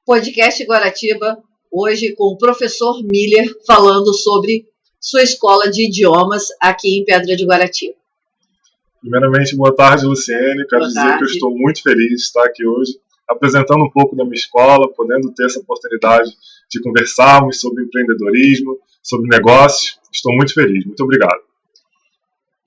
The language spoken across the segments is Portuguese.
Podcast Guaratiba, hoje com o professor Miller, falando sobre sua escola de idiomas aqui em Pedra de Guaratiba. Primeiramente, boa tarde, Luciene. Quero dizer que eu estou muito feliz de estar aqui hoje, apresentando um pouco da minha escola, podendo ter essa oportunidade de conversarmos sobre empreendedorismo, sobre negócios. Estou muito feliz. Muito obrigado.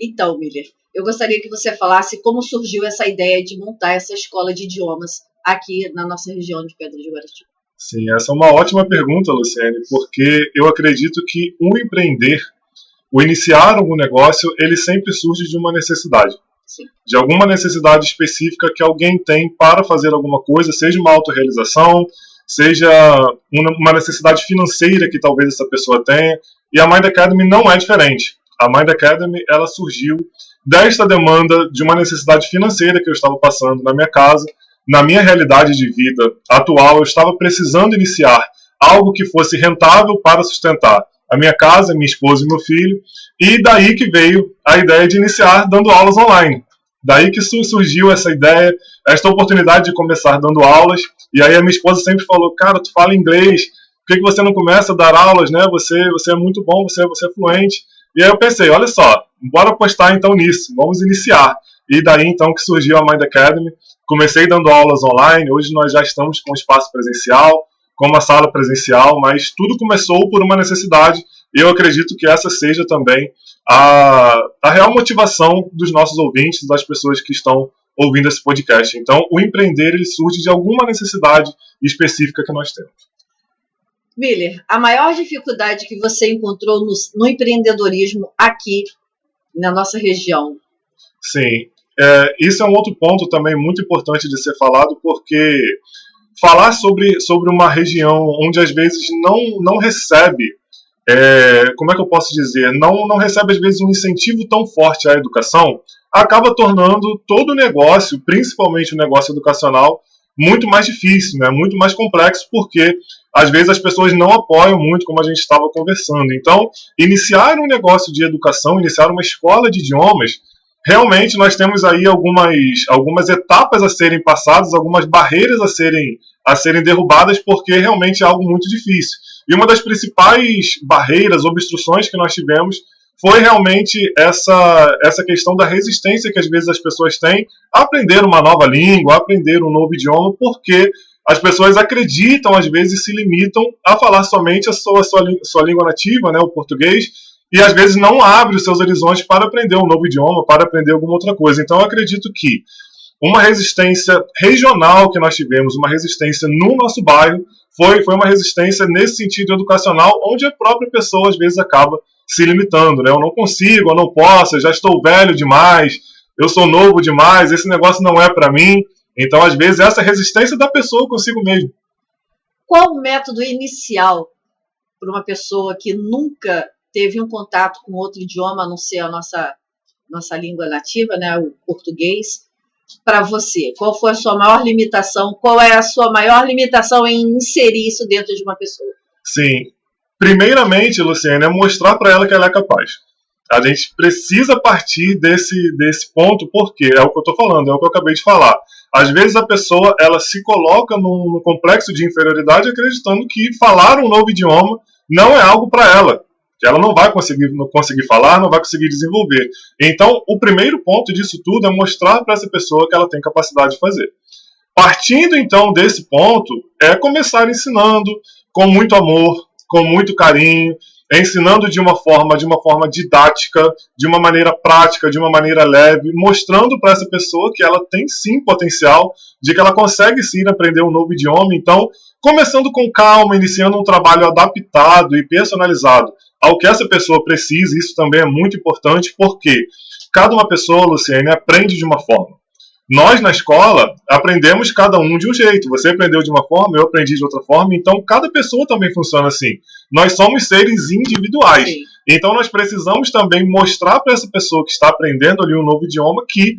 Então, Miller, eu gostaria que você falasse como surgiu essa ideia de montar essa escola de idiomas aqui na nossa região de Pedra de Guaratiba. Sim, essa é uma ótima pergunta, Luciene, porque eu acredito que o empreender, o iniciar algum negócio, ele sempre surge de uma necessidade. Sim. De alguma necessidade específica que alguém tem para fazer alguma coisa, seja uma autorrealização, seja uma necessidade financeira que talvez essa pessoa tenha, e a Mind Academy não é diferente. A Mind Academy, ela surgiu desta demanda de uma necessidade financeira que eu estava passando na minha casa. Na minha realidade de vida atual, eu estava precisando iniciar algo que fosse rentável para sustentar a minha casa, minha esposa e meu filho, e daí que veio a ideia de iniciar dando aulas online. Daí que surgiu essa ideia, esta oportunidade de começar dando aulas, e aí a minha esposa sempre falou, cara, tu fala inglês, por que você não começa a dar aulas, né? Você é muito bom, você é fluente. E aí eu pensei, olha só, bora apostar então nisso, vamos iniciar. E daí então que surgiu a Mind Academy. Comecei dando aulas online, hoje nós já estamos com um espaço presencial, com uma sala presencial, mas tudo começou por uma necessidade e eu acredito que essa seja também a real motivação dos nossos ouvintes, das pessoas que estão ouvindo esse podcast. Então, o empreender ele surge de alguma necessidade específica que nós temos. Miller, a maior dificuldade que você encontrou no empreendedorismo aqui na nossa região? Sim, isso é um outro ponto também muito importante de ser falado, porque falar sobre uma região onde às vezes não recebe, como é que eu posso dizer, não recebe às vezes um incentivo tão forte à educação, acaba tornando todo o negócio, principalmente o negócio educacional, muito mais difícil, né? Muito mais complexo, porque às vezes as pessoas não apoiam muito, como a gente estava conversando. Então, iniciar um negócio de educação, iniciar uma escola de idiomas, realmente nós temos aí algumas etapas a serem passadas, algumas barreiras a serem derrubadas, porque realmente é algo muito difícil. E uma das principais barreiras, obstruções que nós tivemos foi realmente essa questão da resistência que às vezes as pessoas têm a aprender uma nova língua, a aprender um novo idioma, porque as pessoas acreditam, às vezes, e se limitam a falar somente a sua língua nativa, né, o português, e às vezes não abre os seus horizontes para aprender um novo idioma, para aprender alguma outra coisa. Então eu acredito que uma resistência regional que nós tivemos, uma resistência no nosso bairro, foi uma resistência nesse sentido educacional, onde a própria pessoa às vezes acaba se limitando, né? Eu não consigo, eu não posso, eu já estou velho demais, eu sou novo demais, esse negócio não é para mim. Então às vezes essa resistência da pessoa consigo mesmo. Qual o método inicial para uma pessoa que nunca teve um contato com outro idioma, a não ser a nossa língua nativa, né, o português, para você? Qual foi a sua maior limitação? Qual é a sua maior limitação em inserir isso dentro de uma pessoa? Sim. Primeiramente, Luciene, é mostrar para ela que ela é capaz. A gente precisa partir desse ponto, porque é o que eu estou falando, é o que eu acabei de falar. Às vezes a pessoa ela se coloca num complexo de inferioridade acreditando que falar um novo idioma não é algo para ela. Que ela não vai conseguir falar, não vai conseguir desenvolver. Então, o primeiro ponto disso tudo é mostrar para essa pessoa que ela tem capacidade de fazer. Partindo, então, desse ponto, é começar ensinando com muito amor, com muito carinho, ensinando de uma forma didática, de uma maneira prática, de uma maneira leve, mostrando para essa pessoa que ela tem sim potencial, de que ela consegue sim aprender um novo idioma. Então, começando com calma, iniciando um trabalho adaptado e personalizado ao que essa pessoa precisa. Isso também é muito importante, porque cada uma pessoa, Luciene, aprende de uma forma. Nós, na escola, aprendemos cada um de um jeito. Você aprendeu de uma forma, eu aprendi de outra forma, então cada pessoa também funciona assim. Nós somos seres individuais. Sim. Então nós precisamos também mostrar para essa pessoa que está aprendendo ali um novo idioma que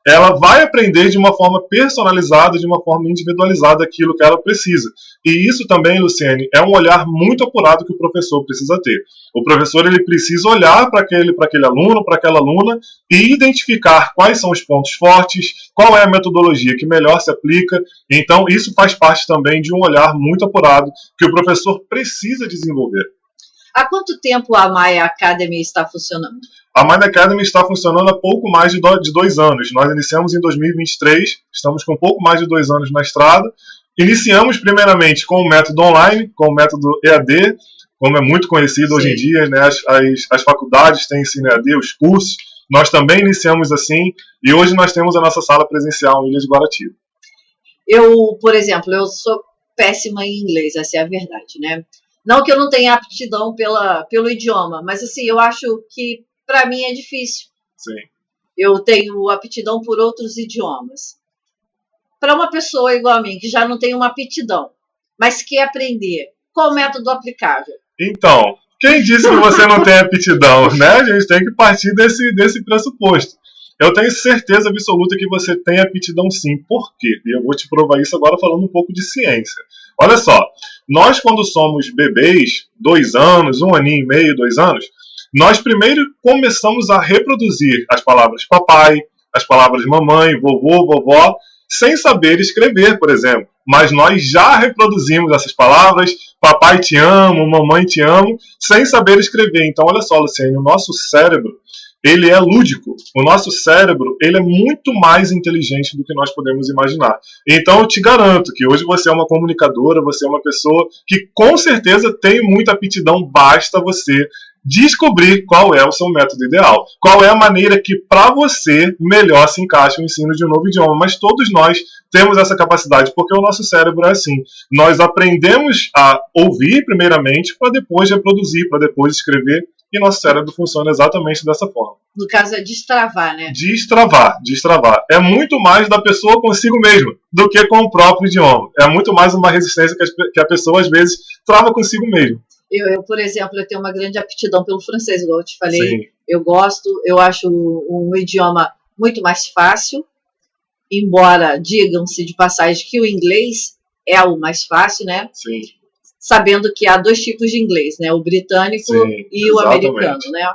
ela vai aprender de uma forma personalizada, de uma forma individualizada aquilo que ela precisa. E isso também, Luciene, é um olhar muito apurado que o professor precisa ter. O professor ele precisa olhar para aquele aluno, para aquela aluna e identificar quais são os pontos fortes, qual é a metodologia que melhor se aplica. Então, isso faz parte também de um olhar muito apurado que o professor precisa desenvolver. Há quanto tempo a Maia Academy está funcionando? A Mind Academy está funcionando há pouco mais de 2 anos. Nós iniciamos em 2023, estamos com pouco mais de 2 anos na estrada. Iniciamos primeiramente com o método online, com o método EAD, como é muito conhecido hoje em dia, né? As faculdades têm ensino EAD, os cursos. Nós também iniciamos assim, e hoje nós temos a nossa sala presencial em Ilha de Guaratiba. Eu, por exemplo, eu sou péssima em inglês, essa é a verdade, né? Não que eu não tenha aptidão pelo idioma, mas assim, eu acho que para mim é difícil. Sim. Eu tenho aptidão por outros idiomas. Para uma pessoa igual a mim, que já não tem uma aptidão, mas quer aprender, qual o método aplicável? Então, quem disse que você não tem aptidão, né? A gente tem que partir desse pressuposto. Eu tenho certeza absoluta que você tem aptidão sim. Por quê? E eu vou te provar isso agora falando um pouco de ciência. Olha só, nós quando somos bebês, 2 anos, 1 aninho e meio, 2 anos, nós primeiro começamos a reproduzir as palavras papai, as palavras mamãe, vovô, vovó, sem saber escrever, por exemplo. Mas nós já reproduzimos essas palavras, papai te amo, mamãe te amo, sem saber escrever. Então, olha só, Luciane, o nosso cérebro, ele é lúdico. O nosso cérebro, ele é muito mais inteligente do que nós podemos imaginar. Então, eu te garanto que hoje você é uma comunicadora, você é uma pessoa que com certeza tem muita aptidão, basta você descobrir qual é o seu método ideal, qual é a maneira que para você melhor se encaixa o ensino de um novo idioma. Mas todos nós temos essa capacidade, porque o nosso cérebro é assim. Nós aprendemos a ouvir primeiramente para depois reproduzir, para depois escrever, e nosso cérebro funciona exatamente dessa forma. No caso é destravar, né? Destravar. É muito mais da pessoa consigo mesma do que com o próprio idioma. É muito mais uma resistência que a pessoa às vezes trava consigo mesmo. Eu, por exemplo, eu tenho uma grande aptidão pelo francês, igual eu te falei. Sim. Eu gosto, eu acho um idioma muito mais fácil, embora digam-se de passagem que o inglês é o mais fácil, né? Sim. Sabendo que há 2 tipos de inglês, né? O britânico e o americano, né?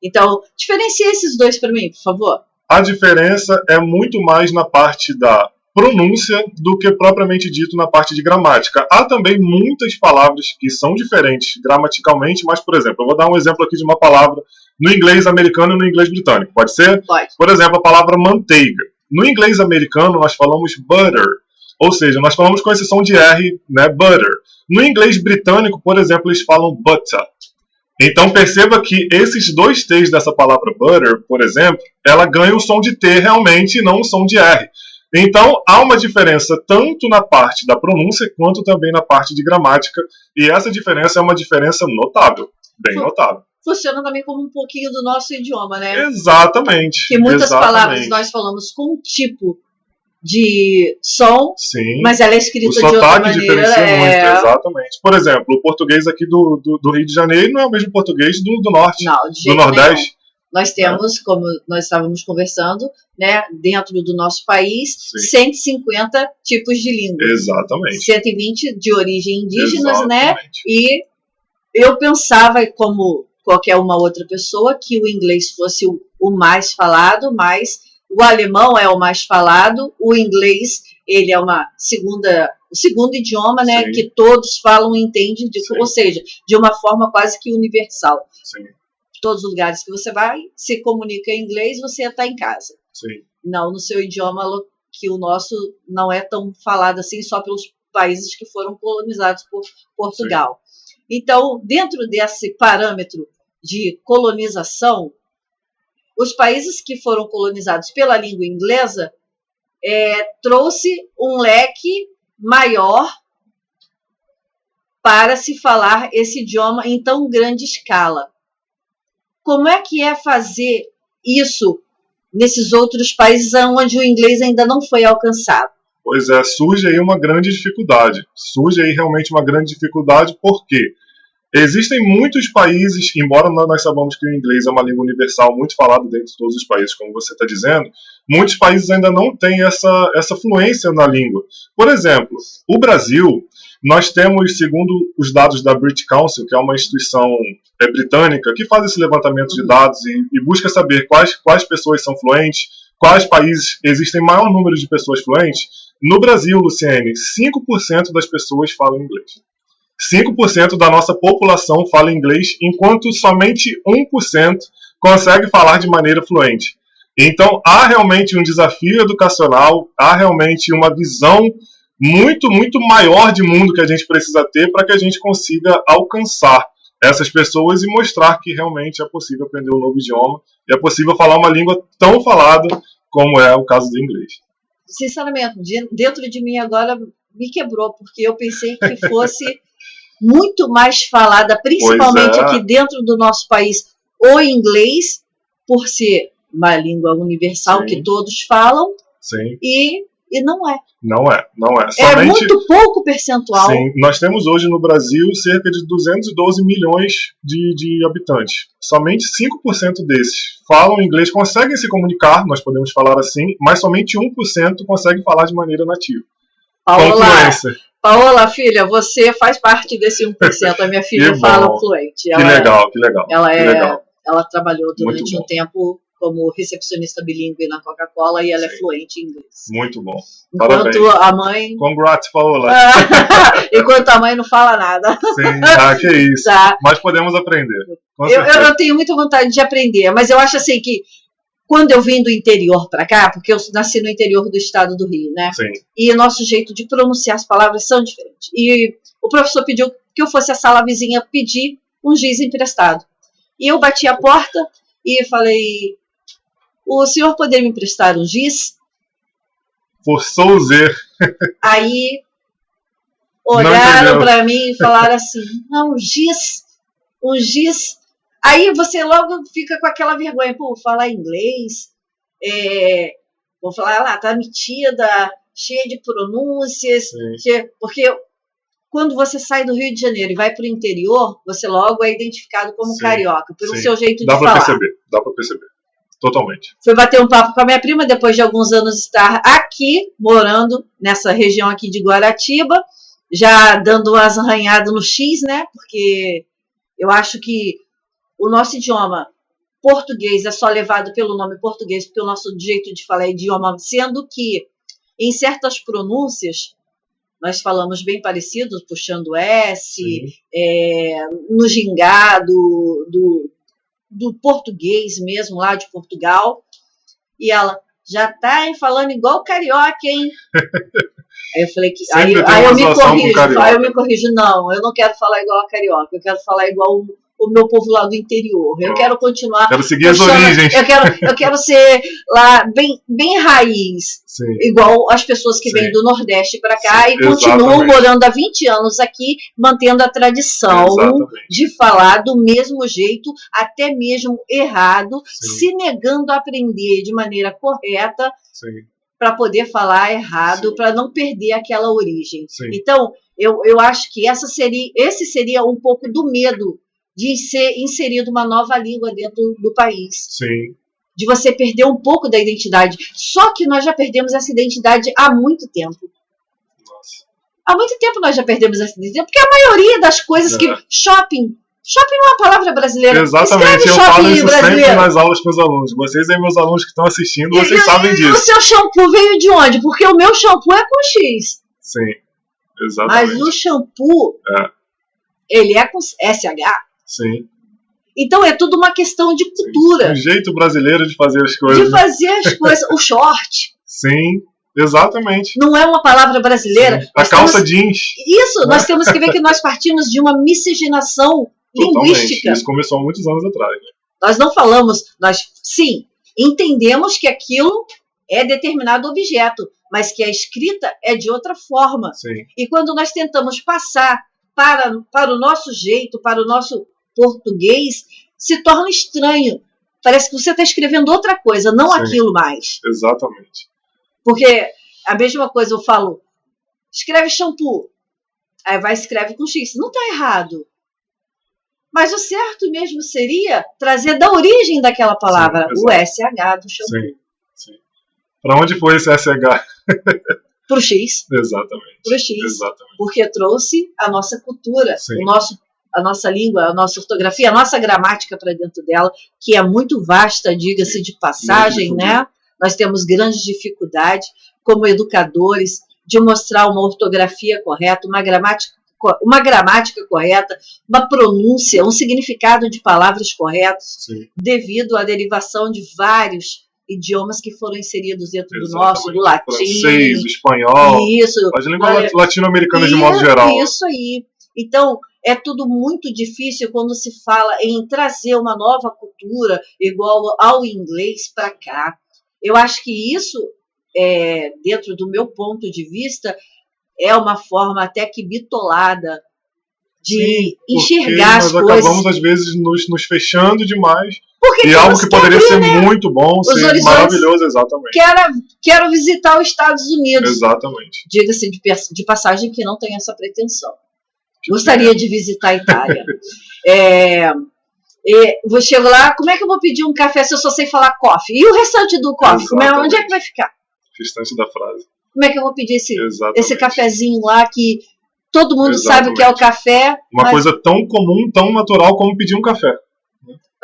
Então, diferencie esses 2 para mim, por favor. A diferença é muito mais na parte da pronúncia do que propriamente dito na parte de gramática. Há também muitas palavras que são diferentes gramaticalmente, mas, por exemplo, eu vou dar um exemplo aqui de uma palavra no inglês americano e no inglês britânico. Pode ser? Pode. Por exemplo, a palavra manteiga. No inglês americano, nós falamos butter, ou seja, nós falamos com esse som de R, né, butter. No inglês britânico, por exemplo, eles falam butter. Então perceba que esses 2 T's dessa palavra butter, por exemplo, ela ganha o som de T realmente e não o som de R. Então há uma diferença tanto na parte da pronúncia quanto também na parte de gramática, e essa diferença é uma diferença notável, bem notável. Funciona também como um pouquinho do nosso idioma, né? Exatamente. Que muitas palavras nós falamos com um tipo de som, sim, mas ela é escrita de outra maneira. O sotaque diferencia muito, exatamente. Por exemplo, o português aqui do Rio de Janeiro não é o mesmo português do Norte, não, do Nordeste. Nenhum. Nós temos, como nós estávamos conversando, né, dentro do nosso país, sim, 150 tipos de língua. Exatamente. 120 de origem indígenas, exatamente, né? E eu pensava, como qualquer uma outra pessoa, que o inglês fosse o mais falado, mas o alemão é o mais falado, o inglês ele é o segundo idioma, né, sim, que todos falam e entendem, ou seja, de uma forma quase que universal. Sim. Todos os lugares que você vai, se comunica em inglês, você está em casa. Sim. Não no seu idioma, que o nosso não é tão falado assim só pelos países que foram colonizados por Portugal. Sim. Então, dentro desse parâmetro de colonização, os países que foram colonizados pela língua inglesa trouxe um leque maior para se falar esse idioma em tão grande escala. Como é que é fazer isso nesses outros países onde o inglês ainda não foi alcançado? Pois é, surge aí uma grande dificuldade. Surge aí realmente uma grande dificuldade, por quê? Existem muitos países, embora nós sabemos que o inglês é uma língua universal muito falada dentro de todos os países, como você está dizendo, muitos países ainda não têm essa fluência na língua. Por exemplo, o Brasil, nós temos, segundo os dados da British Council, que é uma instituição britânica, que faz esse levantamento de dados e busca saber quais pessoas são fluentes, quais países existem maior número de pessoas fluentes. No Brasil, Luciene, 5% das pessoas falam inglês. 5% da nossa população fala inglês, enquanto somente 1% consegue falar de maneira fluente. Então, há realmente um desafio educacional, há realmente uma visão muito, muito maior de mundo que a gente precisa ter para que a gente consiga alcançar essas pessoas e mostrar que realmente é possível aprender um novo idioma e é possível falar uma língua tão falada como é o caso do inglês. Sinceramente, dentro de mim agora me quebrou, porque eu pensei que fosse muito mais falada, principalmente aqui dentro do nosso país, o inglês, por ser uma língua universal. Sim. Que todos falam. Sim. E não é. Não é. Somente, é muito pouco percentual. Sim, nós temos hoje no Brasil cerca de 212 milhões de habitantes. Somente 5% desses falam inglês, conseguem se comunicar, nós podemos falar assim, mas somente 1% consegue falar de maneira nativa. Paola, filha, você faz parte desse 1%. A minha filha fala fluente. Que legal. Ela trabalhou durante um tempo como recepcionista bilíngue na Coca-Cola e ela é fluente em inglês. Muito bom. Enquanto Parabéns. A mãe... Congrats, Paola. Enquanto a mãe não fala nada. Sim, que isso. Tá. Mas podemos aprender. Eu tenho muita vontade de aprender, mas eu acho assim que quando eu vim do interior para cá, porque eu nasci no interior do estado do Rio, né? Sim. E o nosso jeito de pronunciar as palavras são diferentes. E o professor pediu que eu fosse à sala vizinha pedir um giz emprestado. E eu bati a porta e falei: o senhor poderia me emprestar um giz? Forçou o Z. Aí olharam para mim e falaram assim: não, um giz. Aí você logo fica com aquela vergonha, pô, falar inglês, vou falar lá, tá metida, cheia de pronúncias, porque quando você sai do Rio de Janeiro e vai para o interior, você logo é identificado como carioca, pelo seu jeito de falar. Dá para perceber, totalmente. Fui bater um papo com a minha prima, depois de alguns anos estar aqui, morando nessa região aqui de Guaratiba, já dando umas arranhadas no X, né, porque eu acho que o nosso idioma português é só levado pelo nome português, porque o nosso jeito de falar é idioma, sendo que em certas pronúncias nós falamos bem parecidos, puxando S, no gingado do português mesmo, lá de Portugal. E ela, já tá falando igual carioca, hein? Aí eu falei que. Aí eu me corrijo, não, eu não quero falar igual a carioca, eu quero falar igual o meu povo lá do interior. Eu quero continuar. Quero seguir as origens. Eu quero ser lá bem raiz. Sim. Igual as pessoas que vêm do Nordeste para cá e continuam morando há 20 anos aqui, mantendo a tradição de falar do mesmo jeito, até mesmo errado, se negando a aprender de maneira correta para poder falar errado, para não perder aquela origem. Sim. Então, eu acho que esse seria um pouco do medo de ser inserido uma nova língua dentro do país. Sim. De você perder um pouco da identidade. Só que nós já perdemos essa identidade há muito tempo. Nossa. Há muito tempo nós já perdemos essa identidade, porque a maioria das coisas que... Shopping não é uma palavra brasileira. Exatamente, eu falo isso sempre nas aulas com os alunos. Vocês aí, meus alunos que estão assistindo, vocês sabem disso. O seu shampoo veio de onde? Porque o meu shampoo é com X. Sim, exatamente. Mas o shampoo, ele é com SH. Sim. Então é tudo uma questão de cultura. Um jeito brasileiro de fazer as coisas. De fazer as coisas. O short. Sim, exatamente. Não é uma palavra brasileira. A calça jeans. Isso, nós temos que ver que nós partimos de uma miscigenação linguística. Isso começou há muitos anos atrás. Nós não falamos, sim, entendemos que aquilo é determinado objeto, mas que a escrita é de outra forma. Sim. E quando nós tentamos passar para o nosso jeito, para o nosso português, se torna estranho. Parece que você está escrevendo outra coisa, não aquilo mais. Exatamente. Porque a mesma coisa eu falo, escreve shampoo, aí vai escreve com X. Não está errado. Mas o certo mesmo seria trazer da origem daquela palavra, Sim, o SH do shampoo. Sim. Para onde foi esse SH? Para o X. Exatamente. Para o X. Exatamente. Porque trouxe a nossa cultura, a nossa língua, a nossa ortografia, a nossa gramática para dentro dela, que é muito vasta, diga-se de passagem, né? Nós temos grandes dificuldades, como educadores, de mostrar uma ortografia correta, uma gramática correta, uma pronúncia, um significado de palavras corretos, devido à derivação de vários idiomas que foram inseridos dentro do nosso, do latim. Francês, espanhol, as línguas latino-americanas de modo geral. Isso aí. Então, é tudo muito difícil quando se fala em trazer uma nova cultura igual ao inglês para cá. Eu acho que isso, dentro do meu ponto de vista, é uma forma até que bitolada de enxergar as coisas. Nós acabamos, às vezes, nos fechando demais. Porque algo que poderia ser muito bom, ser maravilhoso, exatamente. Quero visitar os Estados Unidos. Exatamente. Diga-se de passagem que não tem essa pretensão. Gostaria de visitar a Itália. Vou chegar lá, como é que eu vou pedir um café se eu só sei falar coffee? E o restante do coffee? Onde é que vai ficar? O restante da frase. Como é que eu vou pedir esse cafezinho lá que todo mundo sabe o que é o café? Uma coisa tão comum, tão natural como pedir um café.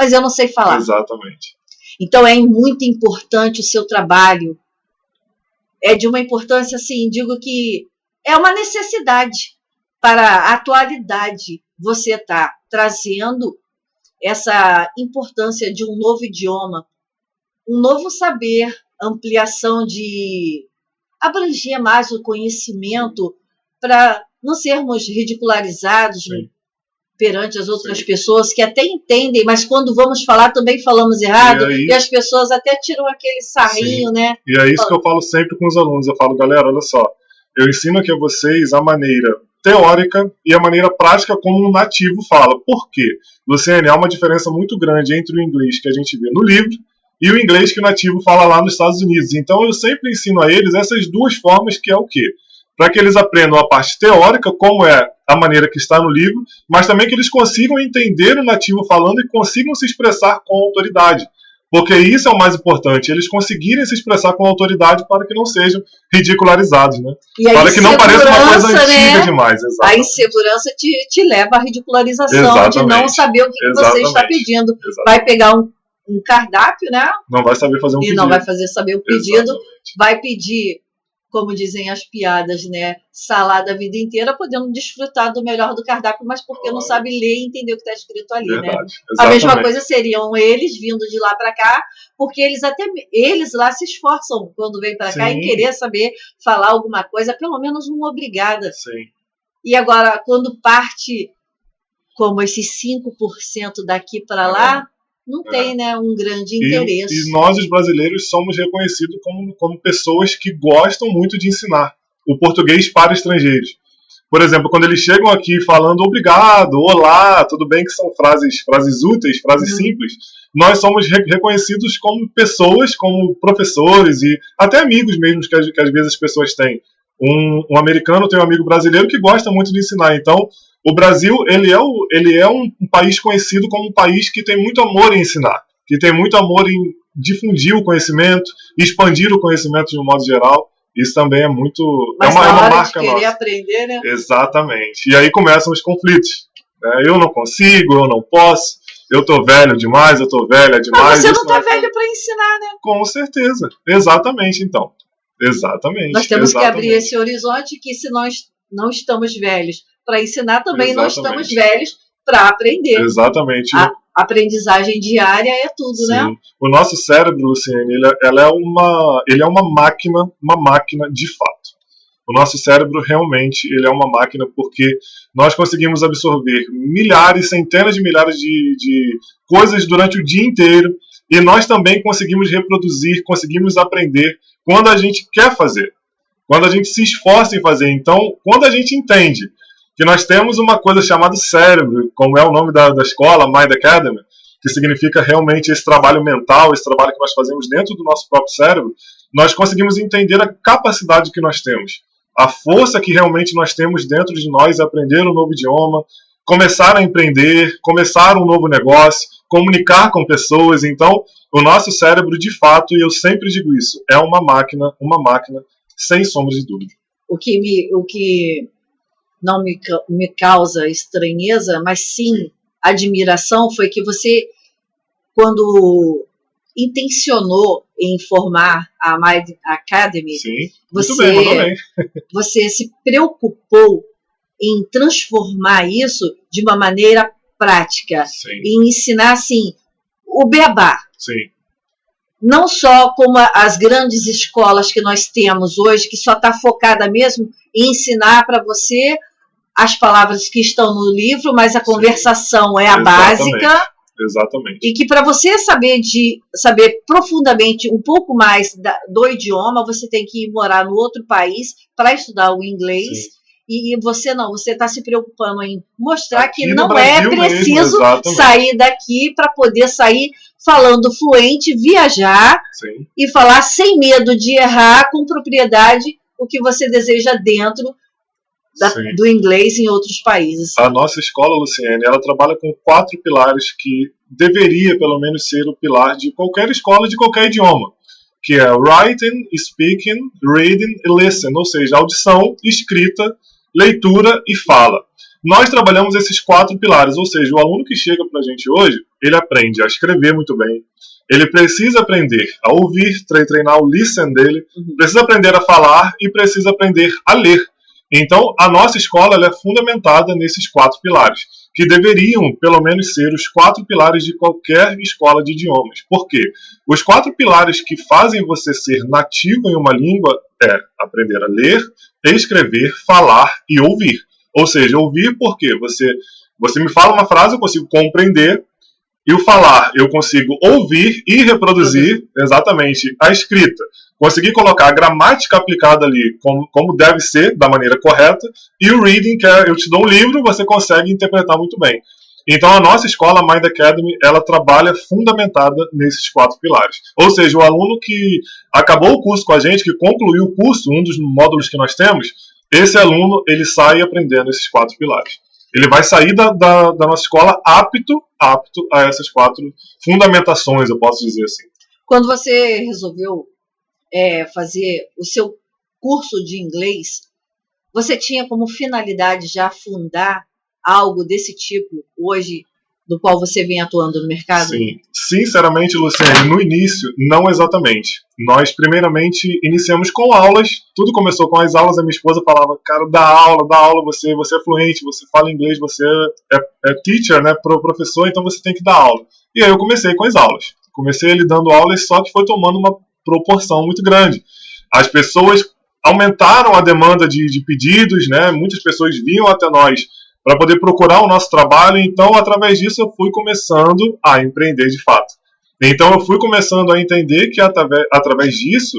Mas eu não sei falar. Exatamente. Então é muito importante o seu trabalho. É de uma importância, assim, digo que é uma necessidade para a atualidade. Você está trazendo essa importância de um novo idioma, um novo saber, ampliação de abranger mais o conhecimento para não sermos ridicularizados perante as outras pessoas que até entendem, mas quando vamos falar também falamos errado e as pessoas até tiram aquele sarrinho, né? E é isso que eu falo sempre com os alunos. Eu falo, galera, olha só, eu ensino aqui a vocês a maneira teórica e a maneira prática como um nativo fala. Por quê? Luciane, há uma diferença muito grande entre o inglês que a gente vê no livro e o inglês que o nativo fala lá nos Estados Unidos. Então eu sempre ensino a eles essas duas formas, que é o quê? Para que eles aprendam a parte teórica, como é a maneira que está no livro, mas também que eles consigam entender o nativo falando e consigam se expressar com autoridade. Porque isso é o mais importante, eles conseguirem se expressar com autoridade para que não sejam ridicularizados, né? Para que não pareça uma coisa antiga demais. Exatamente. A insegurança te leva à ridicularização de não saber o que você está pedindo. Vai pegar um cardápio, né? Não vai saber fazer um pedido. E não vai saber o pedido. Vai pedir, como dizem as piadas, né? Salada a vida inteira, podendo desfrutar do melhor do cardápio, mas porque não sabe ler e entender o que está escrito ali, né? A mesma coisa seriam eles vindo de lá para cá, porque eles lá se esforçam quando vêm para cá em querer saber falar alguma coisa, pelo menos uma obrigada. E agora, quando parte como esses 5% daqui para lá, não tem, né, um grande interesse. E nós, os brasileiros, somos reconhecidos como pessoas que gostam muito de ensinar o português para estrangeiros. Por exemplo, quando eles chegam aqui falando obrigado, olá, tudo bem, que são frases úteis, frases simples, nós somos reconhecidos como pessoas, como professores e até amigos mesmo que às vezes as pessoas têm. Um americano tem um amigo brasileiro que gosta muito de ensinar. Então, o Brasil ele é um país conhecido como um país que tem muito amor em ensinar, que tem muito amor em difundir o conhecimento, expandir o conhecimento de um modo geral. Isso também é muito... Mas é uma marca nossa. Querer aprender, né? Exatamente. E aí começam os conflitos. Né? Eu não consigo, eu não posso, eu tô velho demais, eu tô velha demais. Mas você não tá velho para ensinar, né? Com certeza. Exatamente, então. Exatamente. Nós temos que abrir esse horizonte que se nós não estamos velhos para ensinar, também não estamos velhos para aprender. Exatamente. A aprendizagem diária é tudo, né? O nosso cérebro, Luciane, ele é uma máquina de fato. O nosso cérebro realmente ele é uma máquina porque nós conseguimos absorver milhares, centenas de milhares de coisas durante o dia inteiro e nós também conseguimos reproduzir, conseguimos aprender quando a gente quer fazer, quando a gente se esforça em fazer. Então, quando a gente entende que nós temos uma coisa chamada cérebro, como é o nome da escola, Mind Academy, que significa realmente esse trabalho mental, esse trabalho que nós fazemos dentro do nosso próprio cérebro, nós conseguimos entender a capacidade que nós temos, a força que realmente nós temos dentro de nós, aprender um novo idioma, começar a empreender, começar um novo negócio, comunicar com pessoas. Então, o nosso cérebro, de fato, e eu sempre digo isso, é uma máquina, sem sombra de dúvida. O que não me causa estranheza, mas sim admiração, foi que você, quando intencionou em formar a Mind Academy, sim, você se preocupou em transformar isso de uma maneira prática, sim, em ensinar assim o beabá. Sim. Não só como as grandes escolas que nós temos hoje, que só está focada mesmo em ensinar para você as palavras que estão no livro, mas a conversação é a básica. Exatamente. E que para você saber profundamente um pouco mais do idioma, você tem que ir morar no outro país para estudar o inglês. Sim. E você está se preocupando em mostrar aqui que não é preciso sair daqui para poder sair falando fluente, viajar. Sim. E falar sem medo de errar com propriedade o que você deseja dentro do inglês em outros países. A nossa escola, Luciene, ela trabalha com 4 pilares que deveria, pelo menos, ser o pilar de qualquer escola de qualquer idioma, que é writing, speaking, reading e listen, ou seja, audição, escrita, leitura e fala. Nós trabalhamos esses 4 pilares, ou seja, o aluno que chega para a gente hoje, ele aprende a escrever muito bem, ele precisa aprender a ouvir, treinar o listen dele, precisa aprender a falar e precisa aprender a ler. Então, a nossa escola ela é fundamentada nesses 4 pilares, que deveriam, pelo menos, ser os 4 pilares de qualquer escola de idiomas. Por quê? Os 4 pilares que fazem você ser nativo em uma língua é aprender a ler, escrever, falar e ouvir. Ou seja, ouvir porque você me fala uma frase, eu consigo compreender, e o falar, eu consigo ouvir e reproduzir exatamente a escrita. Conseguir colocar a gramática aplicada ali como deve ser, da maneira correta, e o reading, que é eu te dou um livro, você consegue interpretar muito bem. Então a nossa escola, a Mind Academy, ela trabalha fundamentada nesses 4 pilares. Ou seja, o aluno que acabou o curso com a gente, que concluiu o curso, um dos módulos que nós temos, esse aluno ele sai aprendendo esses 4 pilares. Ele vai sair da nossa escola apto a essas 4 fundamentações, eu posso dizer assim. Quando você resolveu fazer o seu curso de inglês, você tinha como finalidade já fundar algo desse tipo hoje, do qual você vem atuando no mercado? Sim, sinceramente, Luciane, no início, não exatamente. Nós, primeiramente, iniciamos com aulas, tudo começou com as aulas, a minha esposa falava, cara, dá aula, você é fluente, você fala inglês, você é teacher, né, professor, então você tem que dar aula. E aí eu comecei com as aulas. Comecei ali dando aulas, só que foi tomando uma proporção muito grande. As pessoas aumentaram a demanda de pedidos, né, muitas pessoas vinham até nós para poder procurar o nosso trabalho, então através disso eu fui começando a empreender de fato. Então eu fui começando a entender que através disso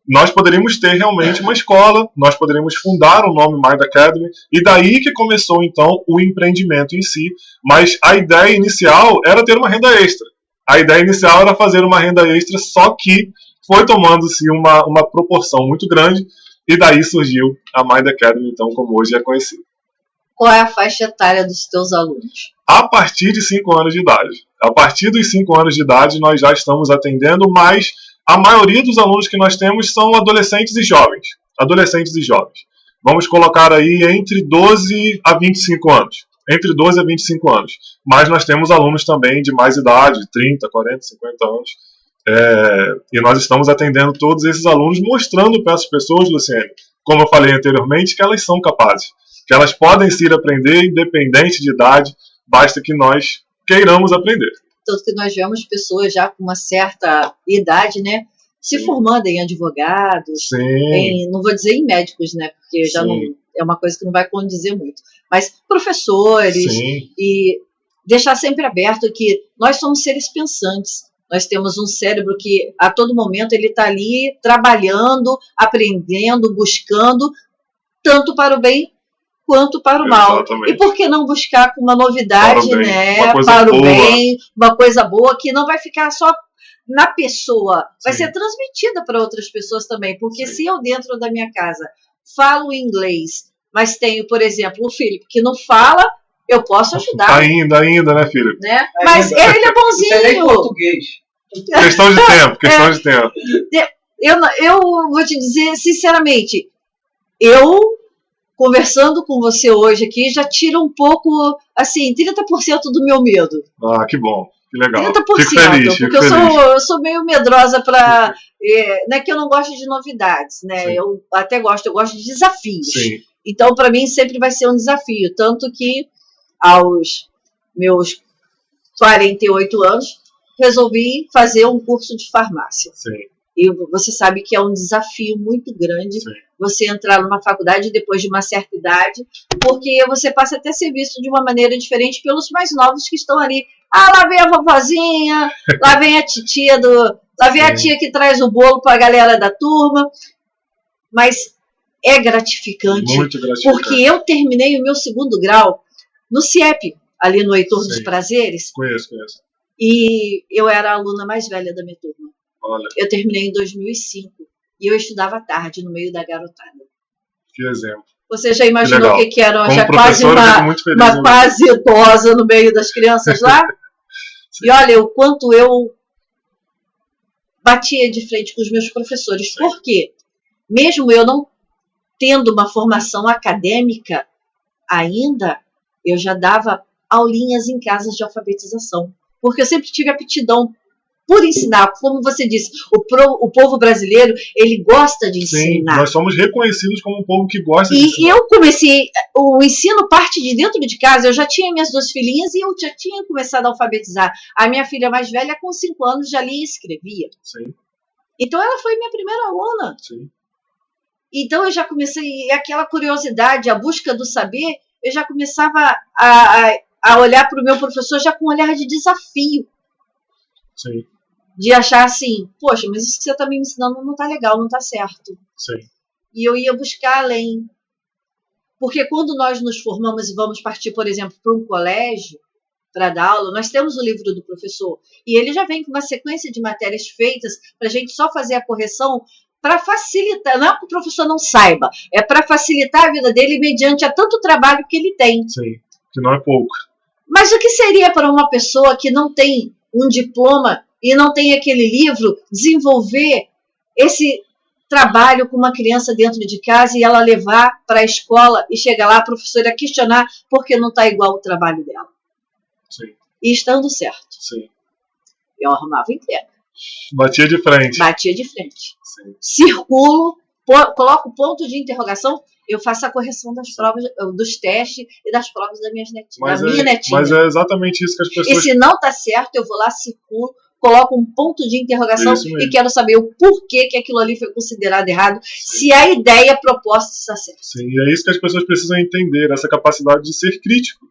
nós poderíamos ter realmente uma escola, nós poderíamos fundar o nome Mind Academy, e daí que começou então o empreendimento em si, mas a ideia inicial era ter uma renda extra. A ideia inicial era fazer uma renda extra, só que foi tomando-se uma proporção muito grande, e daí surgiu a Mind Academy, então, como hoje é conhecido. Qual é a faixa etária dos teus alunos? A partir de 5 anos de idade. A partir dos 5 anos de idade, nós já estamos atendendo, mas a maioria dos alunos que nós temos são adolescentes e jovens. Adolescentes e jovens. Vamos colocar aí entre 12 a 25 anos. Entre 12 a 25 anos. Mas nós temos alunos também de mais idade, 30, 40, 50 anos. E nós estamos atendendo todos esses alunos, mostrando para essas pessoas, Luciene, como eu falei anteriormente, que elas são capazes. Que elas podem se ir aprender independente de idade, basta que nós queiramos aprender. Tanto que nós vemos pessoas já com uma certa idade, né, se formando em advogados, não vou dizer em médicos, né, porque já não é uma coisa que não vai condizer muito, mas professores, e deixar sempre aberto que nós somos seres pensantes. Nós temos um cérebro que a todo momento ele está ali trabalhando, aprendendo, buscando, tanto para o bem quanto para o mal. Exatamente. E por que não buscar com uma novidade, para o bem, uma coisa boa, que não vai ficar só na pessoa, vai ser transmitida para outras pessoas também. Porque se eu, dentro da minha casa, falo inglês, mas tenho, por exemplo, o Felipe, que não fala, Eu posso ajudar. Ainda, né, filha? Né? Mas ele é bonzinho. Isso é nem português. Questão de tempo, questão de tempo. Eu vou te dizer, sinceramente, eu, conversando com você hoje aqui, já tira um pouco, assim, 30% do meu medo. Ah, que bom. Que legal. 30%, fico feliz, porque eu sou meio medrosa para... não é que eu não gosto de novidades, né? Sim. Eu até gosto, eu gosto de desafios. Sim. Então, para mim, sempre vai ser um desafio. Tanto que, aos meus 48 anos, resolvi fazer um curso de farmácia. Sim. E você sabe que é um desafio muito grande. Sim. Você entrar numa faculdade depois de uma certa idade, porque você passa a ter ser visto de uma maneira diferente pelos mais novos que estão ali. Ah, lá vem a vovozinha, lá vem a titia lá vem a tia que traz o bolo para a galera da turma. Mas é gratificante, muito gratificante, porque eu terminei o meu 2º grau no CIEP, ali no Heitor dos Prazeres. Conheço. E eu era a aluna mais velha da minha turma. Olha. Eu terminei em 2005 e eu estudava à tarde no meio da garotada. Que exemplo. Você já imaginou o que era? Como já quase uma quase idosa no meio das crianças lá? E olha o quanto eu batia de frente com os meus professores. Sim. Por quê? Mesmo eu não tendo uma formação acadêmica ainda, eu já dava aulinhas em casas de alfabetização. Porque eu sempre tive aptidão por ensinar. Como você disse, o povo brasileiro, ele gosta de ensinar. Sim, nós somos reconhecidos como um povo que gosta de ensinar. E eu comecei, o ensino parte de dentro de casa, eu já tinha minhas 2 filhinhas e eu já tinha começado a alfabetizar. A minha filha mais velha, com 5 anos, já lia e escrevia. Sim. Então, ela foi minha primeira aluna. Sim. Então, eu já comecei, aquela curiosidade, a busca do saber, eu já começava a olhar para o meu professor já com um olhar de desafio. Sim. De achar assim, poxa, mas isso que você está me ensinando não está legal, não está certo. Sim. E eu ia buscar além. Porque quando nós nos formamos e vamos partir, por exemplo, para um colégio, para dar aula, nós temos o livro do professor. E ele já vem com uma sequência de matérias feitas para a gente só fazer a correção para facilitar. Não é que o professor não saiba, é para facilitar a vida dele mediante a tanto trabalho que ele tem. Sim, que não é pouco. Mas o que seria para uma pessoa que não tem um diploma e não tem aquele livro, desenvolver esse trabalho com uma criança dentro de casa e ela levar para a escola e chegar lá a professora questionar porque não está igual o trabalho dela? Sim. E estando certo. Sim. Eu arrumava emprego. Batia de frente. Sim. Circulo, coloco ponto de interrogação, eu faço a correção das provas, dos testes e das provas da minha netinha. Mas é exatamente isso que as pessoas... E se não está certo, eu vou lá, circulo, coloco um ponto de interrogação e quero saber o porquê que aquilo ali foi considerado errado, se a ideia proposta está certa. Sim, e é isso que as pessoas precisam entender, essa capacidade de ser crítico.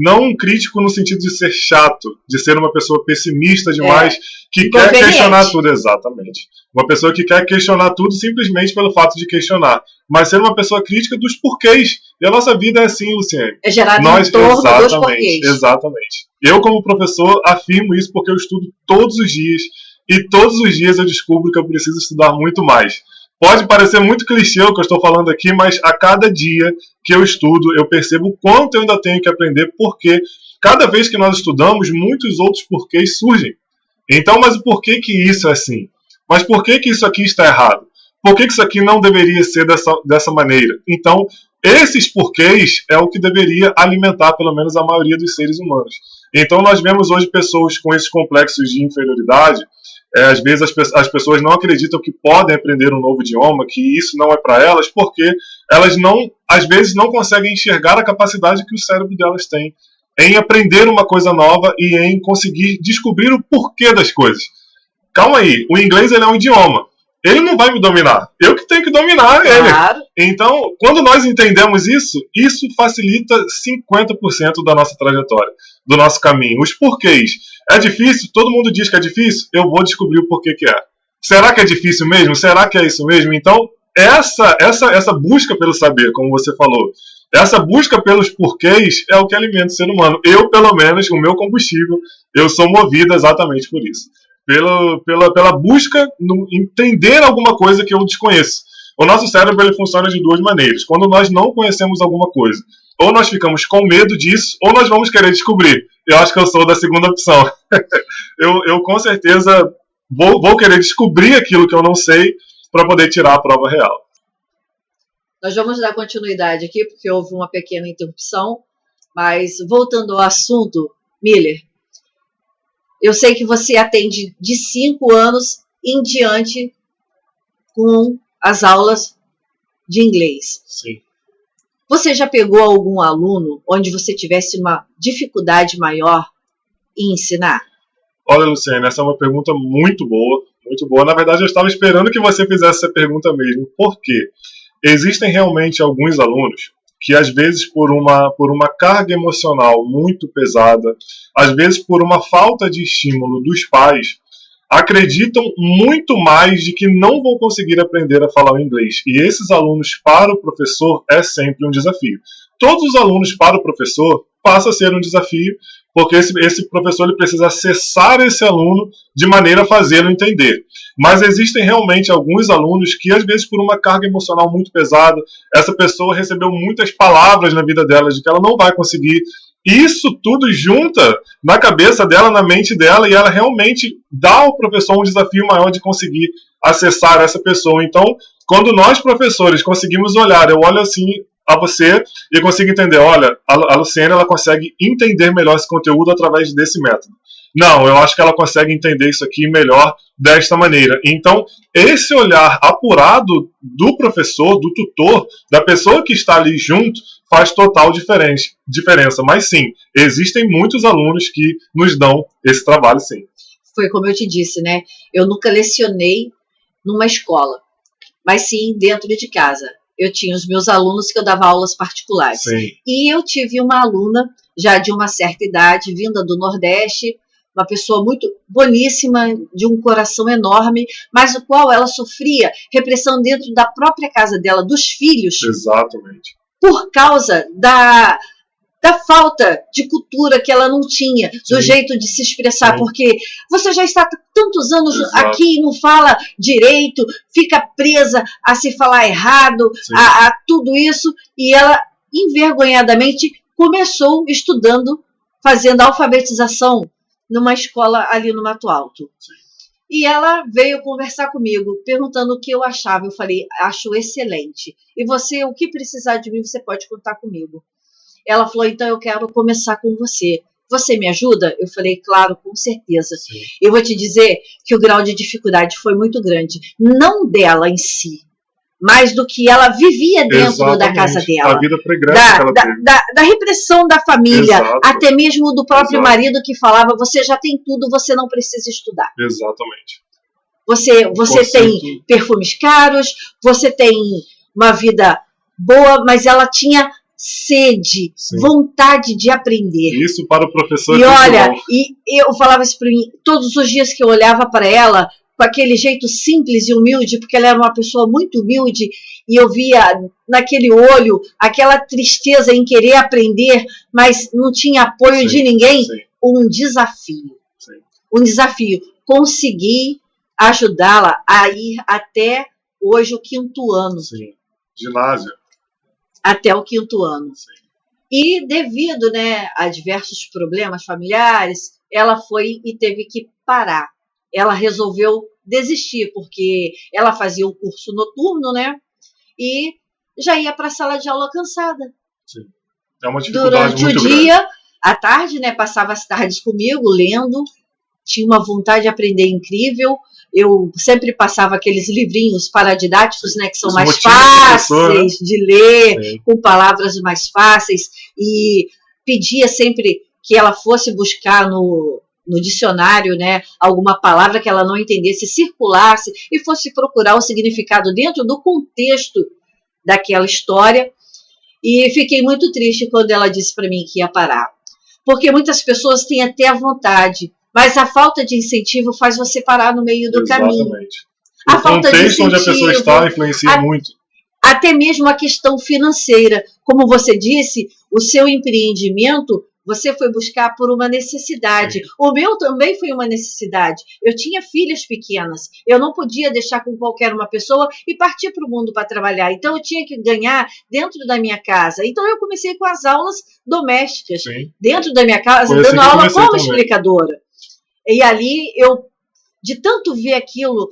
Não um crítico no sentido de ser chato, de ser uma pessoa pessimista demais, que quer questionar tudo. Exatamente. Uma pessoa que quer questionar tudo simplesmente pelo fato de questionar. Mas ser uma pessoa crítica dos porquês. E a nossa vida é assim, Luciene. É gerado em torno dos porquês. Exatamente. Eu, como professor, afirmo isso porque eu estudo todos os dias. E todos os dias eu descubro que eu preciso estudar muito mais. Pode parecer muito clichê o que eu estou falando aqui, mas a cada dia que eu estudo, eu percebo o quanto eu ainda tenho que aprender, porque cada vez que nós estudamos, muitos outros porquês surgem. Então, mas o porquê que isso é assim? Mas por que isso aqui está errado? Por que isso aqui não deveria ser dessa maneira? Então, esses porquês é o que deveria alimentar, pelo menos, a maioria dos seres humanos. Então, nós vemos hoje pessoas com esses complexos de inferioridade. Às vezes as pessoas não acreditam que podem aprender um novo idioma, que isso não é para elas, porque elas às vezes não conseguem enxergar a capacidade que o cérebro delas tem em aprender uma coisa nova e em conseguir descobrir o porquê das coisas. Calma aí, o inglês ele é um idioma. Ele não vai me dominar. Eu que tenho que dominar ele. Então, quando nós entendemos isso facilita 50% da nossa trajetória, do nosso caminho. Os porquês. É difícil? Todo mundo diz que é difícil? Eu vou descobrir o porquê que é. Será que é difícil mesmo? Será que é isso mesmo? Então, essa busca pelo saber, como você falou, essa busca pelos porquês é o que alimenta o ser humano. Eu, pelo menos, o meu combustível, eu sou movido exatamente por isso. Pela busca em entender alguma coisa que eu desconheço. O nosso cérebro ele funciona de duas maneiras. Quando nós não conhecemos alguma coisa, ou nós ficamos com medo disso, ou nós vamos querer descobrir. Eu acho que eu sou da segunda opção. eu com certeza vou querer descobrir aquilo que eu não sei para poder tirar a prova real. Nós vamos dar continuidade aqui, porque houve uma pequena interrupção, mas voltando ao assunto, Miller, eu sei que você atende de 5 anos em diante com as aulas de inglês. Sim. Você já pegou algum aluno onde você tivesse uma dificuldade maior em ensinar? Olha, Luciana, essa é uma pergunta muito boa, muito boa. Na verdade, eu estava esperando que você fizesse essa pergunta mesmo. Por quê? Existem realmente alguns alunos que, às vezes, por uma carga emocional muito pesada, às vezes por uma falta de estímulo dos pais, acreditam muito mais de que não vão conseguir aprender a falar o inglês. E esses alunos, para o professor, é sempre um desafio. Todos os alunos, para o professor, passa a ser um desafio, porque esse professor ele precisa acessar esse aluno de maneira a fazê-lo entender. Mas existem realmente alguns alunos que, às vezes, por uma carga emocional muito pesada, essa pessoa recebeu muitas palavras na vida dela de que ela não vai conseguir. Isso tudo junta na cabeça dela, na mente dela, e ela realmente dá ao professor um desafio maior de conseguir acessar essa pessoa. Então, quando nós, professores, conseguimos olhar, eu olho assim a você e consigo entender, olha, a Luciana ela consegue entender melhor esse conteúdo através desse método. Não, eu acho que ela consegue entender isso aqui melhor desta maneira. Então, esse olhar apurado do professor, do tutor, da pessoa que está ali junto, faz total diferença. Mas sim, existem muitos alunos que nos dão esse trabalho, sim. Foi como eu te disse, né? Eu nunca lecionei numa escola, mas sim dentro de casa. Eu tinha os meus alunos que eu dava aulas particulares. Sim. E eu tive uma aluna, já de uma certa idade, vinda do Nordeste, uma pessoa muito boníssima, de um coração enorme, mas o qual ela sofria repressão dentro da própria casa dela, dos filhos. Exatamente. Por causa da falta de cultura que ela não tinha, do Sim. jeito de se expressar, Sim. porque você já está tantos anos Exato. aqui e não fala direito, fica presa a se falar errado, a tudo isso, e ela envergonhadamente começou estudando, fazendo alfabetização numa escola ali no Mato Alto. Sim. E ela veio conversar comigo, perguntando o que eu achava. Eu falei, acho excelente. E você, o que precisar de mim, você pode contar comigo. Ela falou, então eu quero começar com você. Você me ajuda? Eu falei, claro, com certeza. Sim. Eu vou te dizer que o grau de dificuldade foi muito grande. Não dela em si, mas do que ela vivia dentro da casa dela. A vida pregressa que ela teve. Da repressão da família, Exato. até mesmo do próprio Exato. marido que falava, você já tem tudo, você não precisa estudar. Exatamente. Você tem perfumes caros, você tem uma vida boa, mas ela tinha sede, Sim. vontade de aprender. Isso para o professor e é olha, bom. e eu falava isso para mim, todos os dias que eu olhava para ela, com aquele jeito simples e humilde, porque ela era uma pessoa muito humilde, e eu via naquele olho aquela tristeza em querer aprender, mas não tinha apoio de ninguém. Sim. Um desafio. Sim. Um desafio. Consegui ajudá-la a ir até hoje o 5º ano. Sim. Ginásio. Até o 5º ano. Sim. E devido, né, a diversos problemas familiares, ela foi e teve que parar. Ela resolveu desistir, porque ela fazia o curso noturno, né? E já ia para a sala de aula cansada. Sim. É uma dificuldade durante muito o dia, grande. à tarde, né? Passava as tardes comigo, lendo. Tinha uma vontade de aprender incrível. Eu sempre passava aqueles livrinhos paradidáticos, né, que são mais fáceis de ler, Sim. com palavras mais fáceis, e pedia sempre que ela fosse buscar no dicionário, né, alguma palavra que ela não entendesse, circulasse e fosse procurar o significado dentro do contexto daquela história. E fiquei muito triste quando ela disse para mim que ia parar, porque muitas pessoas têm até a vontade, mas a falta de incentivo faz você parar no meio do caminho. Exatamente. A O falta de contexto onde a incentivo, pessoa está influencia muito. Até mesmo a questão financeira. Como você disse, o seu empreendimento, você foi buscar por uma necessidade. O meu também foi uma necessidade. Eu tinha filhas pequenas. Eu não podia deixar com qualquer uma pessoa e partir para o mundo para trabalhar. Então, eu tinha que ganhar dentro da minha casa. Então, eu comecei com as aulas domésticas. Sim. Dentro da minha casa, Foi assim dando que eu aula comecei como também. explicadora. E ali, eu, de tanto ver aquilo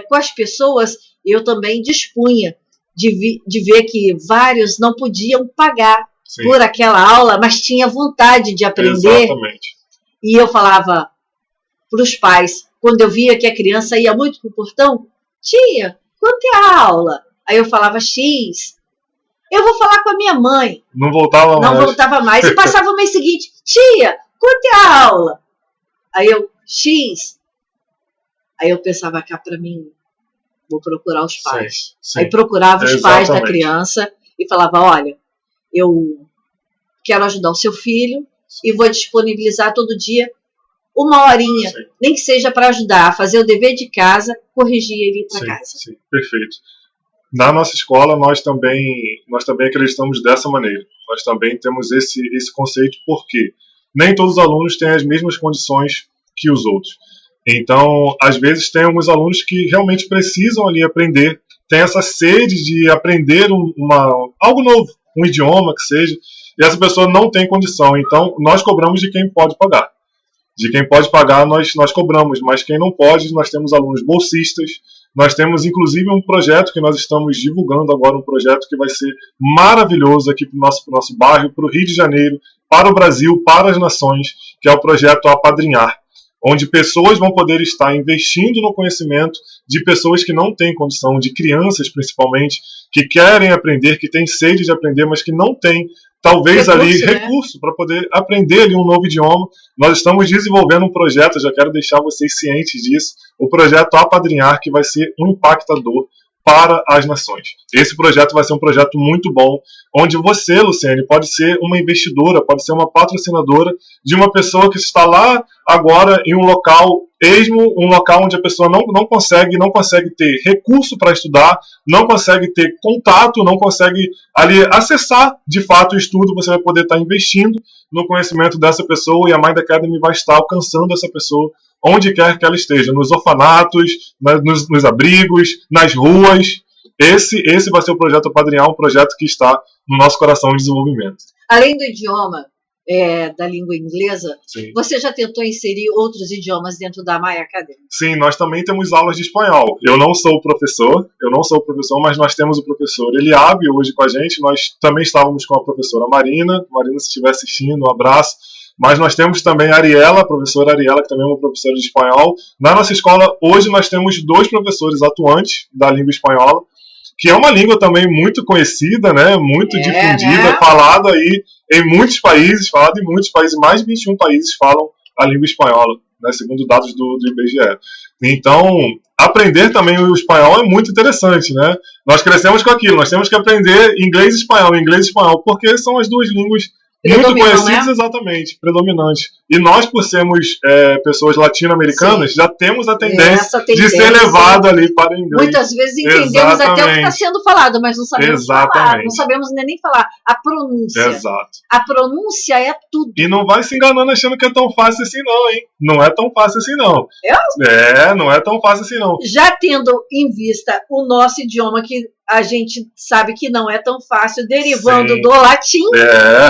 com as pessoas, eu também dispunha de ver que vários não podiam pagar Sim. por aquela aula, mas tinha vontade de aprender. Exatamente. E eu falava para os pais, quando eu via que a criança ia muito para o portão, tia, quanto é a aula? Aí eu falava X. Eu vou falar com a minha mãe. Não voltava mais. Não voltava mais. E passava o mês seguinte, tia, quanto é a aula? Aí eu, X. Aí eu pensava cá para mim, vou procurar os pais. Sim. Aí procurava os pais da Exatamente. criança e falava, olha, eu quero ajudar o seu filho e vou disponibilizar todo dia 1 horinha, Sim. nem que seja para ajudar a fazer o dever de casa, corrigir ele ir para Sim, casa. sim, perfeito. Na nossa escola, nós também acreditamos dessa maneira. Nós também temos esse conceito, porque nem todos os alunos têm as mesmas condições que os outros. Então, às vezes, tem alguns alunos que realmente precisam ali aprender, tem essa sede de aprender algo novo, um idioma que seja, e essa pessoa não tem condição. Então, nós cobramos de quem pode pagar. De quem pode pagar, nós cobramos, mas quem não pode, nós temos alunos bolsistas. Nós temos, inclusive, um projeto que nós estamos divulgando agora, um projeto que vai ser maravilhoso aqui para o nosso bairro, para o Rio de Janeiro, para o Brasil, para as nações, que é o projeto Apadrinhar, onde pessoas vão poder estar investindo no conhecimento de pessoas que não têm condição, de crianças principalmente, que querem aprender, que têm sede de aprender, mas que não têm, talvez, recurso para poder aprender ali um novo idioma. Nós estamos desenvolvendo um projeto, já quero deixar vocês cientes disso, o projeto Apadrinhar, que vai ser um impactador para as nações. Esse projeto vai ser um projeto muito bom, onde você, Luciane, pode ser uma investidora, pode ser uma patrocinadora de uma pessoa que está lá agora em um local um local onde a pessoa não consegue ter recurso para estudar, não consegue ter contato, não consegue ali acessar de fato o estudo. Você vai poder estar investindo no conhecimento dessa pessoa, e a Mind Academy vai estar alcançando essa pessoa onde quer que ela esteja, nos orfanatos, nos abrigos, nas ruas. Esse vai ser o projeto Apadrinhar, um projeto que está no nosso coração de desenvolvimento. Além do idioma da língua inglesa, Sim. Você já tentou inserir outros idiomas dentro da Mind Academy? Sim, nós também temos aulas de espanhol. Eu não sou professor, mas nós temos o professor Eliabe hoje com a gente. Nós também estávamos com a professora Marina. Marina, se estiver assistindo, um abraço. Mas nós temos também a Ariela, a professora Ariela, que também é uma professora de espanhol. Na nossa escola, hoje, nós temos 2 professores atuantes da língua espanhola, que é uma língua também muito conhecida, né? Muito difundida, né? falada aí em muitos países, mais de 21 países falam a língua espanhola, né? Segundo dados do IBGE. Então, aprender também o espanhol é muito interessante, né? Nós crescemos com aquilo, nós temos que aprender inglês e espanhol, porque são as 2 línguas muito conhecidas, né? Exatamente, predominantes. E nós, por sermos pessoas latino-americanas, já temos a tendência de ser levado ali para o inglês. Muitas vezes entendemos até o que está sendo falado, mas não sabemos falar, não sabemos nem falar. A pronúncia. Exato. A pronúncia é tudo. E não vai se enganando achando que é tão fácil assim não, hein? Não é tão fácil assim não. Não é tão fácil assim não. Já tendo em vista o nosso idioma, que a gente sabe que não é tão fácil, derivando do latim,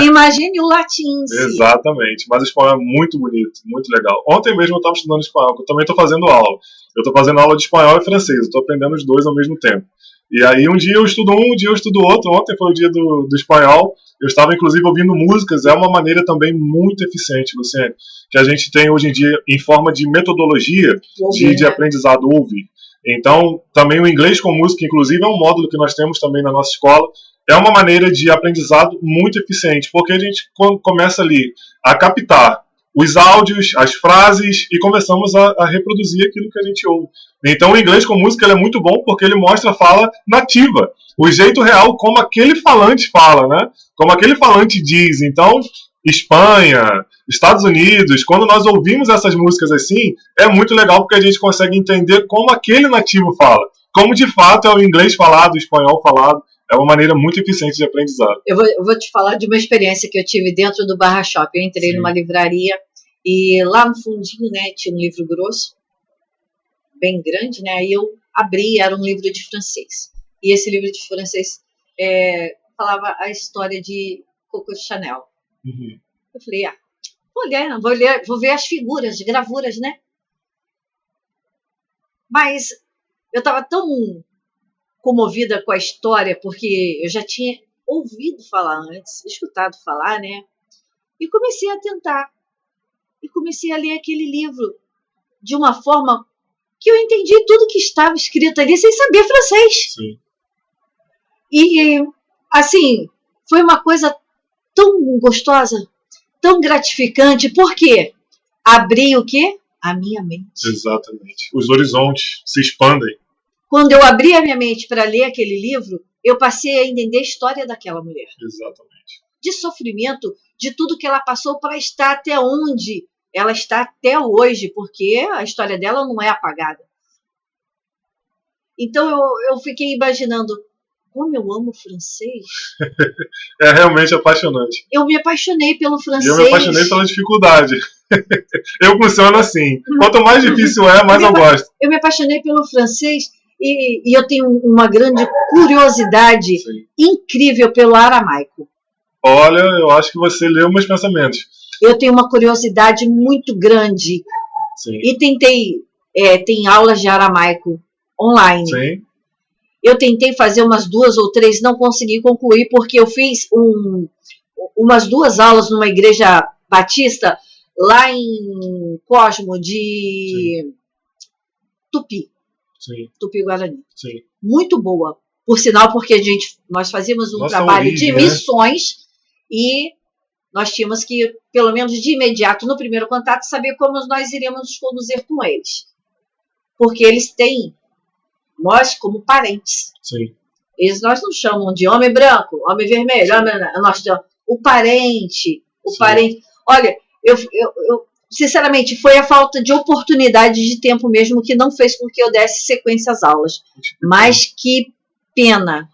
imagine o latim em si. Exatamente, mas o espanhol é muito bonito, muito legal. Ontem mesmo eu estava estudando espanhol, eu também estou fazendo aula. Eu estou fazendo aula de espanhol e francês, eu estou aprendendo os 2 ao mesmo tempo. E aí um dia eu estudo um dia eu estudo outro. Ontem foi o dia do espanhol, eu estava inclusive ouvindo músicas. É uma maneira também muito eficiente, Luciane, que a gente tem hoje em dia em forma de metodologia de aprendizado ouvir. Então, também o inglês com música, inclusive, é um módulo que nós temos também na nossa escola. É uma maneira de aprendizado muito eficiente, porque a gente começa ali a captar os áudios, as frases, e começamos a reproduzir aquilo que a gente ouve. Então, o inglês com música ele é muito bom porque ele mostra a fala nativa, o jeito real como aquele falante fala, né? Como aquele falante diz. Então, Espanha, Estados Unidos, quando nós ouvimos essas músicas assim, é muito legal porque a gente consegue entender como aquele nativo fala, como de fato é o inglês falado, o espanhol falado. é uma maneira muito eficiente de aprendizado. Eu vou te falar de uma experiência que eu tive dentro do Barra Shop. Eu entrei Sim. numa livraria e lá no fundinho, né, tinha um livro grosso, bem grande, né? Aí eu abri, era um livro de francês. E esse livro de francês falava a história de Coco Chanel. Uhum. Eu falei, vou ver as figuras, as gravuras, né? Mas eu estava tão comovida com a história, porque eu já tinha ouvido falar antes, escutado falar, né? E comecei a tentar. E comecei a ler aquele livro de uma forma que eu entendi tudo que estava escrito ali sem saber francês. Sim. E, assim, foi uma coisa tão gostosa, tão gratificante, porque abri o quê? A minha mente. Exatamente. Os horizontes se expandem. Quando eu abri a minha mente para ler aquele livro, eu passei a entender a história daquela mulher. Exatamente. De sofrimento, de tudo que ela passou para estar até onde ela está até hoje, porque a história dela não é apagada. Então eu fiquei imaginando, como eu amo francês. É realmente apaixonante. Eu me apaixonei pelo francês. E eu me apaixonei pela dificuldade. Eu funciono assim. Quanto mais difícil mais eu gosto. Eu me apaixonei pelo francês e eu tenho uma grande curiosidade incrível pelo aramaico. Olha, eu acho que você leu meus pensamentos. Eu tenho uma curiosidade muito grande. Sim. E tentei, tem aulas de aramaico online. Sim. Eu tentei fazer umas 2 ou 3, não consegui concluir, porque eu fiz umas 2 aulas numa igreja batista, lá em Cosmo, de Tupi. Sim. Tupi-Guarani. Sim. Muito boa. Por sinal, porque nós fazíamos um trabalho de missões, e nós tínhamos que, pelo menos de imediato, no primeiro contato, saber como nós iríamos nos conduzir com eles. Porque eles têm nós como parentes. Sim. Nós não chamam de homem branco, homem vermelho, nós chamamos o parente, parente. Olha, eu sinceramente, foi a falta de oportunidade de tempo mesmo que não fez com que eu desse sequência às aulas. Mas que pena.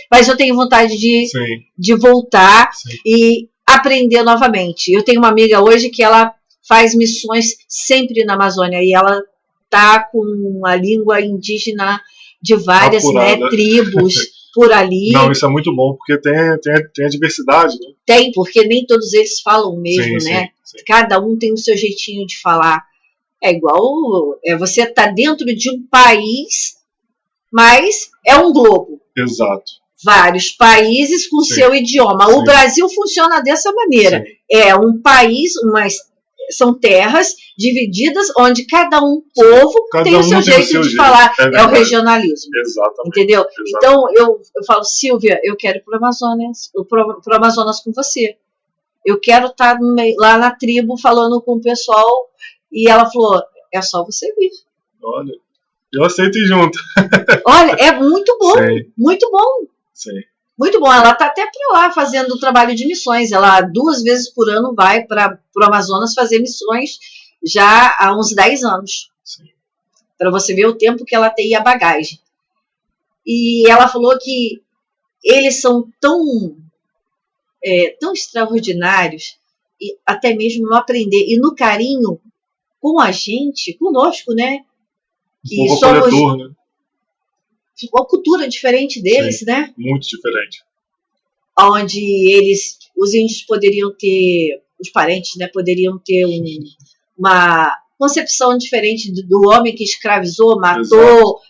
Mas eu tenho vontade de voltar e aprender novamente. Eu tenho uma amiga hoje que ela faz missões sempre na Amazônia e ela está com a língua indígena de várias tribos por ali. Não, isso é muito bom, porque tem a diversidade, né? Tem, porque nem todos eles falam o mesmo, né? Sim. Cada um tem o seu jeitinho de falar. É igual, você está dentro de um país, mas é um globo. Exato. Vários países com seu idioma. O Brasil funciona dessa maneira. Sim. É um país, são terras divididas onde cada povo tem o seu jeito de falar. É o regionalismo. Exatamente. Entendeu? Exatamente. Então, eu falo, Silvia, eu quero ir para o Amazonas com você. Eu quero estar lá na tribo falando com o pessoal. E ela falou, é só você vir. Olha, eu aceito ir junto. Olha, é muito bom. Sim. Muito bom. Sim. Muito bom, ela está até para lá fazendo trabalho de missões. Ela 2 vezes por ano vai para o Amazonas fazer missões já há uns 10 anos. Para você ver o tempo que ela tem e a bagagem. E ela falou que eles são tão extraordinários, e até mesmo no aprender e no carinho com a gente, conosco, né? Que somos né? Uma cultura diferente deles, né? Muito diferente. Onde os índios poderiam ter, os parentes, né, poderiam ter uma concepção diferente do homem que escravizou, matou,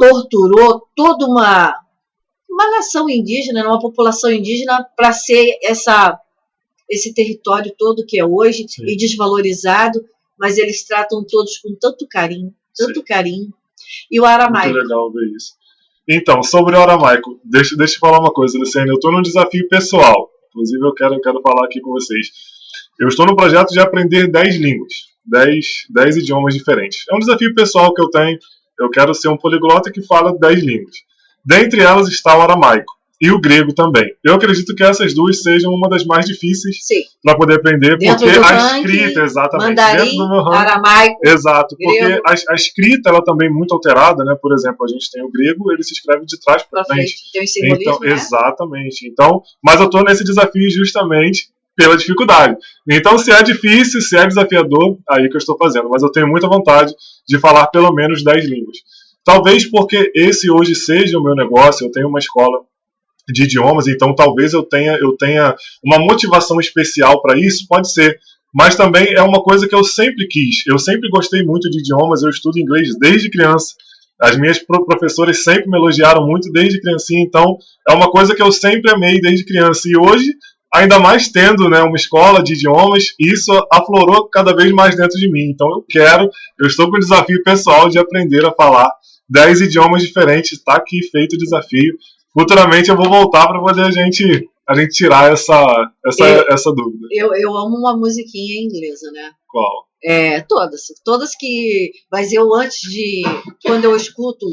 torturou toda uma nação indígena, uma população indígena para ser esse território todo que é hoje e desvalorizado, mas eles tratam todos com tanto carinho. E o aramaico. Muito legal ver isso. Então, sobre o aramaico, deixa eu falar uma coisa, Luciana. Eu estou num desafio pessoal. Inclusive, eu quero falar aqui com vocês. Eu estou no projeto de aprender 10 línguas. 10 idiomas diferentes. É um desafio pessoal que eu tenho. Eu quero ser um poliglota que fala 10 línguas. Dentre elas está o aramaico. e o grego também. Eu acredito que essas duas sejam uma das mais difíceis para poder aprender, dentro porque do a ranking, escrita, exatamente, mandarim, dentro do meu ranking, aramaico, exato, porque grego. a escrita ela também é muito alterada, né? Por exemplo, a gente tem o grego, ele se escreve de trás para frente. Tem o simbolismo, então, né? Exatamente. Então, mas eu estou nesse desafio justamente pela dificuldade. Então, se é difícil, se é desafiador, aí que eu estou fazendo. Mas eu tenho muita vontade de falar pelo menos 10 línguas. Talvez porque esse hoje seja o meu negócio, eu tenho uma escola de idiomas, então talvez eu tenha uma motivação especial para isso, pode ser. Mas também é uma coisa que eu sempre quis. Eu sempre gostei muito de idiomas, eu estudo inglês desde criança. As minhas professoras sempre me elogiaram muito desde criancinha, então é uma coisa que eu sempre amei desde criança. E hoje, ainda mais tendo, né, uma escola de idiomas, isso aflorou cada vez mais dentro de mim. Então eu estou com o desafio pessoal de aprender a falar 10 idiomas diferentes, está aqui feito o desafio. Futuramente eu vou voltar para poder a gente tirar essa dúvida. Eu amo uma musiquinha inglesa, né? Qual? Todas que... Mas eu quando eu escuto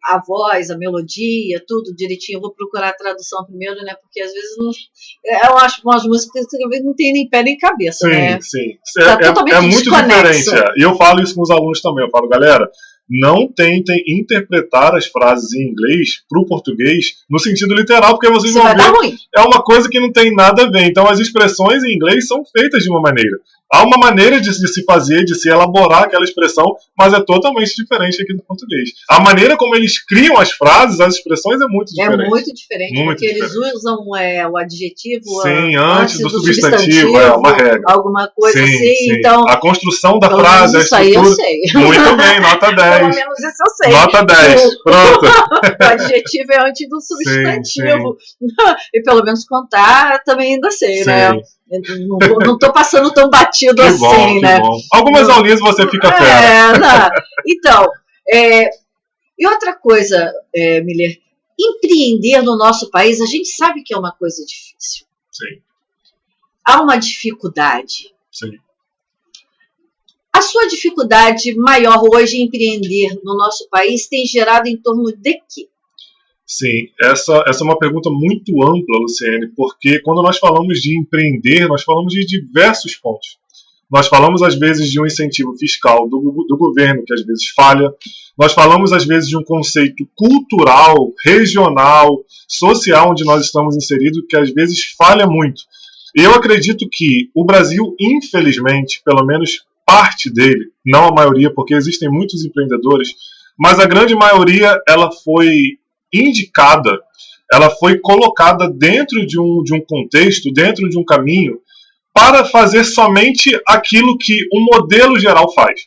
a voz, a melodia, tudo direitinho, eu vou procurar a tradução primeiro, né? Porque às vezes eu acho umas músicas que não tem nem pé nem cabeça, sim, né? Sim, tá totalmente muito diferente. E eu falo isso com os alunos também. Eu falo, galera, não tentem interpretar as frases em inglês para o português no sentido literal, porque vocês vão ver, é uma coisa que não tem nada a ver. Então as expressões em inglês são feitas de uma maneira. Há uma maneira de se fazer, de se elaborar aquela expressão, mas é totalmente diferente aqui do português. A maneira como eles criam as frases, as expressões é muito diferente. É muito diferente, muito porque diferente. Eles usam o adjetivo antes do substantivo, é uma regra. Alguma coisa assim. Sim. Então, a construção da frase, a estrutura. Isso aí eu sei. Muito bem, nota 10. Pelo menos isso eu sei. Nota 10, pronto. O adjetivo é antes do substantivo. E pelo menos contar também ainda sei, né? Não estou passando tão batido assim, né? Bom. Algumas aulinhas você fica fera. Então, e outra coisa, Miller, empreender no nosso país, a gente sabe que é uma coisa difícil. Sim. Há uma dificuldade. Sim. A sua dificuldade maior hoje em empreender no nosso país tem gerado em torno de quê? Sim, essa é uma pergunta muito ampla, Luciene, porque quando nós falamos de empreender, nós falamos de diversos pontos. Nós falamos, às vezes, de um incentivo fiscal do governo, que às vezes falha. Nós falamos, às vezes, de um conceito cultural, regional, social, onde nós estamos inseridos, que às vezes falha muito. E eu acredito que o Brasil, infelizmente, pelo menos parte dele, não a maioria, porque existem muitos empreendedores, mas a grande maioria ela foi indicada, ela foi colocada dentro de um contexto, dentro de um caminho, para fazer somente aquilo que o modelo geral faz.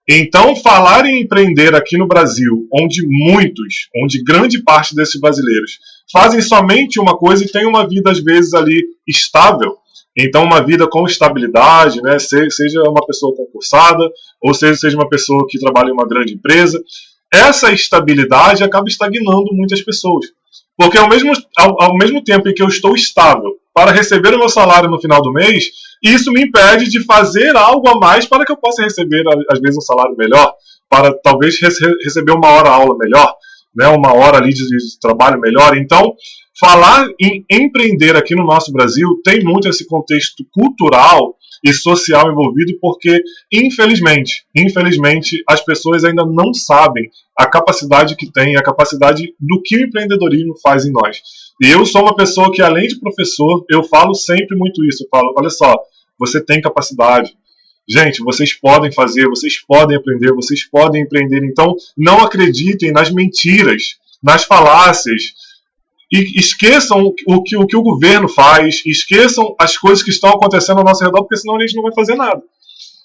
Então, falar em empreender aqui no Brasil, onde grande parte desses brasileiros fazem somente uma coisa e têm uma vida, às vezes, ali estável, então uma vida com estabilidade, né? Seja uma pessoa concursada, ou seja uma pessoa que trabalha em uma grande empresa, essa estabilidade acaba estagnando muitas pessoas. Porque ao mesmo tempo em que eu estou estável para receber o meu salário no final do mês, isso me impede de fazer algo a mais para que eu possa receber, às vezes, um salário melhor, para talvez receber uma hora aula melhor, né, uma hora ali de trabalho melhor. Então, falar em empreender aqui no nosso Brasil tem muito esse contexto cultural e social envolvido, porque, infelizmente, as pessoas ainda não sabem a capacidade que tem, a capacidade do que o empreendedorismo faz em nós. E eu sou uma pessoa que, além de professor, eu falo sempre muito isso. Eu falo, olha só, você tem capacidade. Gente, vocês podem fazer, vocês podem aprender, vocês podem empreender. Então, não acreditem nas mentiras, nas falácias. E esqueçam o que o governo faz, esqueçam as coisas que estão acontecendo ao nosso redor, porque senão a gente não vai fazer nada.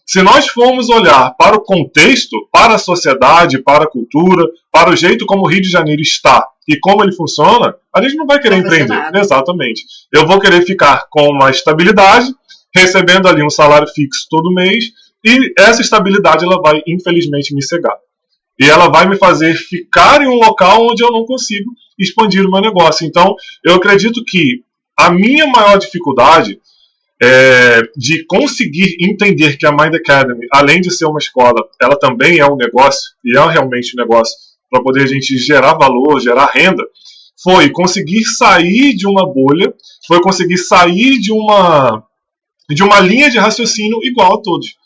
Se nós formos olhar para o contexto, para a sociedade, para a cultura, para o jeito como o Rio de Janeiro está e como ele funciona, a gente não vai querer empreender. Exatamente. Eu vou querer ficar com uma estabilidade, recebendo ali um salário fixo todo mês, e essa estabilidade ela vai, infelizmente, me cegar. E ela vai me fazer ficar em um local onde eu não consigo expandir o meu negócio. Então, eu acredito que a minha maior dificuldade de conseguir entender que a Mind Academy, além de ser uma escola, ela também é um negócio, e é realmente um negócio para poder a gente gerar valor, gerar renda, foi conseguir sair de uma bolha, foi conseguir sair de uma linha de raciocínio igual a todos.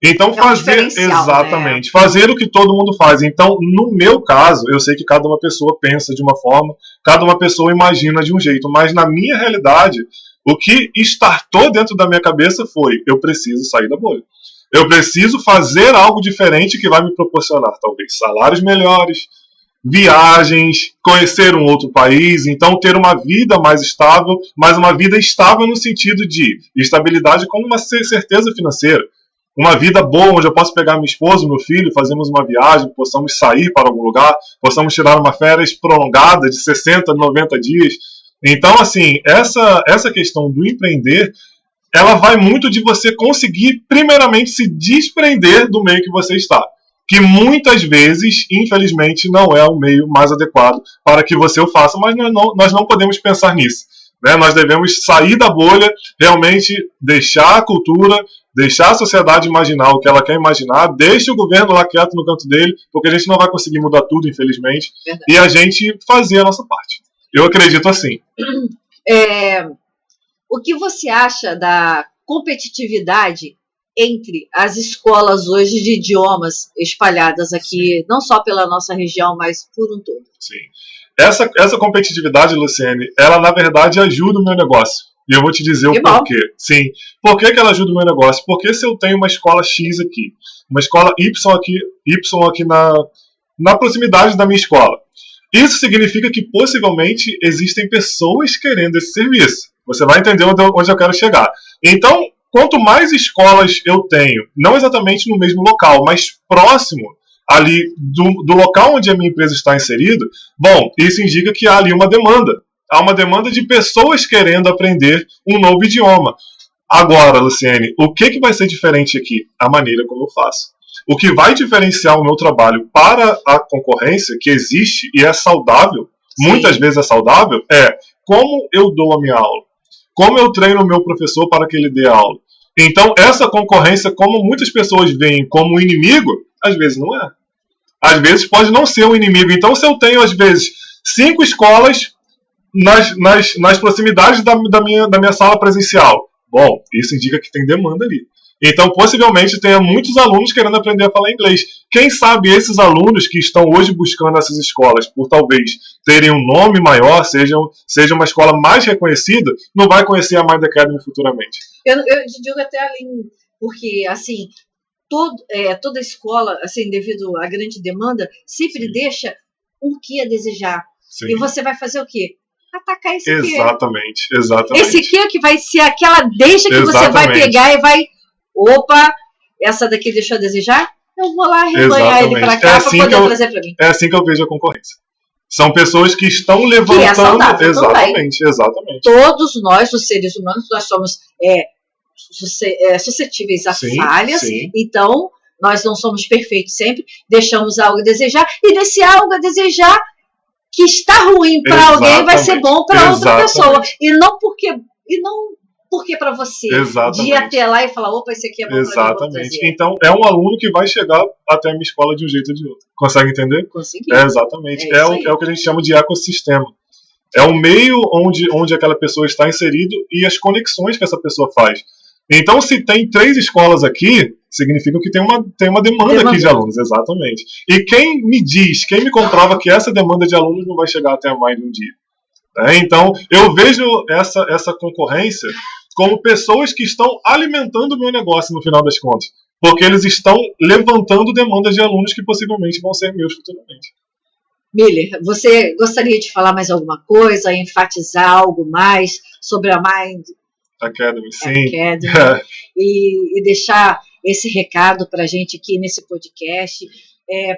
Então, exatamente, né? Fazer o que todo mundo faz. Então, no meu caso, eu sei que cada uma pessoa pensa de uma forma, cada uma pessoa imagina de um jeito, mas na minha realidade, o que startou dentro da minha cabeça foi: eu preciso sair da bolha. Eu preciso fazer algo diferente que vai me proporcionar, talvez, salários melhores, viagens, conhecer um outro país, então ter uma vida mais estável, mas uma vida estável no sentido de estabilidade como uma certeza financeira. Uma vida boa, onde eu posso pegar minha esposa, meu filho, fazermos uma viagem, possamos sair para algum lugar, possamos tirar uma férias prolongada de 60, 90 dias. Então, assim, essa questão do empreender, ela vai muito de você conseguir, primeiramente, se desprender do meio que você está. Que muitas vezes, infelizmente, não é o meio mais adequado para que você o faça, mas nós não podemos pensar nisso. Né? Nós devemos sair da bolha, realmente deixar a cultura, deixar a sociedade imaginar o que ela quer imaginar, deixe o governo lá quieto no canto dele, porque a gente não vai conseguir mudar tudo, infelizmente, e a gente fazer a nossa parte. Eu acredito assim. O que você acha da competitividade entre as escolas hoje de idiomas espalhadas aqui, não só pela nossa região, mas por um todo? Sim. Essa competitividade, Luciene, ela na verdade ajuda o meu negócio. E eu vou te dizer o porquê. Sim. Por que ela ajuda o meu negócio? Porque se eu tenho uma escola X aqui, uma escola Y aqui na proximidade da minha escola, isso significa que possivelmente existem pessoas querendo esse serviço. Você vai entender onde eu quero chegar. Então, quanto mais escolas eu tenho, não exatamente no mesmo local, mas próximo ali do local onde a minha empresa está inserida, bom, isso indica que há ali uma demanda. Há uma demanda de pessoas querendo aprender um novo idioma. Agora, Luciene, o que vai ser diferente aqui? A maneira como eu faço. O que vai diferenciar o meu trabalho para a concorrência, que existe e é saudável, muitas vezes é saudável, é como eu dou a minha aula. Como eu treino o meu professor para que ele dê a aula. Então, essa concorrência, como muitas pessoas veem como inimigo, às vezes não é. Às vezes pode não ser um inimigo. Então, se eu tenho, às vezes, 5 escolas nas proximidades da minha sala presencial, bom, isso indica que tem demanda ali. Então, possivelmente, tenha muitos alunos querendo aprender a falar inglês. Quem sabe esses alunos que estão hoje buscando essas escolas, por talvez terem um nome maior, seja uma escola mais reconhecida, não vai conhecer a Mind Academy futuramente. Eu digo até além, porque, assim, toda escola, assim, devido à grande demanda, sempre deixa um que a desejar. Sim. E você vai fazer o quê? Atacar esse que. Exatamente. Esse que vai ser aquela deixa que você vai pegar e vai... Opa, essa daqui deixou a desejar? Eu vou lá rebanhar ele para cá para poder trazer para mim. É assim que eu vejo a concorrência. São pessoas que estão levantando... Que é saudável exatamente. Todos nós, os seres humanos, nós somos suscetíveis a falhas. Sim. Então, nós não somos perfeitos sempre. Deixamos algo a desejar. E desse algo a desejar que está ruim para alguém vai ser bom para outra pessoa. E não porque para você de ir até lá e falar, opa, esse aqui é bom. Exatamente. Então, é um aluno que vai chegar até a minha escola de um jeito ou de outro. Consegue entender? Consegui. Exatamente. É o que a gente chama de ecossistema. É o meio onde aquela pessoa está inserido e as conexões que essa pessoa faz. Então, se tem 3 escolas aqui, significa que tem uma demanda aqui de alunos. Exatamente. E quem me comprova que essa demanda de alunos não vai chegar até mais de um dia? Então, eu vejo essa concorrência como pessoas que estão alimentando o meu negócio no final das contas. Porque eles estão levantando demandas de alunos que possivelmente vão ser meus futuramente. Miller, você gostaria de falar mais alguma coisa, enfatizar algo mais sobre a Mind Academy, sim. Academy, e deixar esse recado para a gente aqui nesse podcast,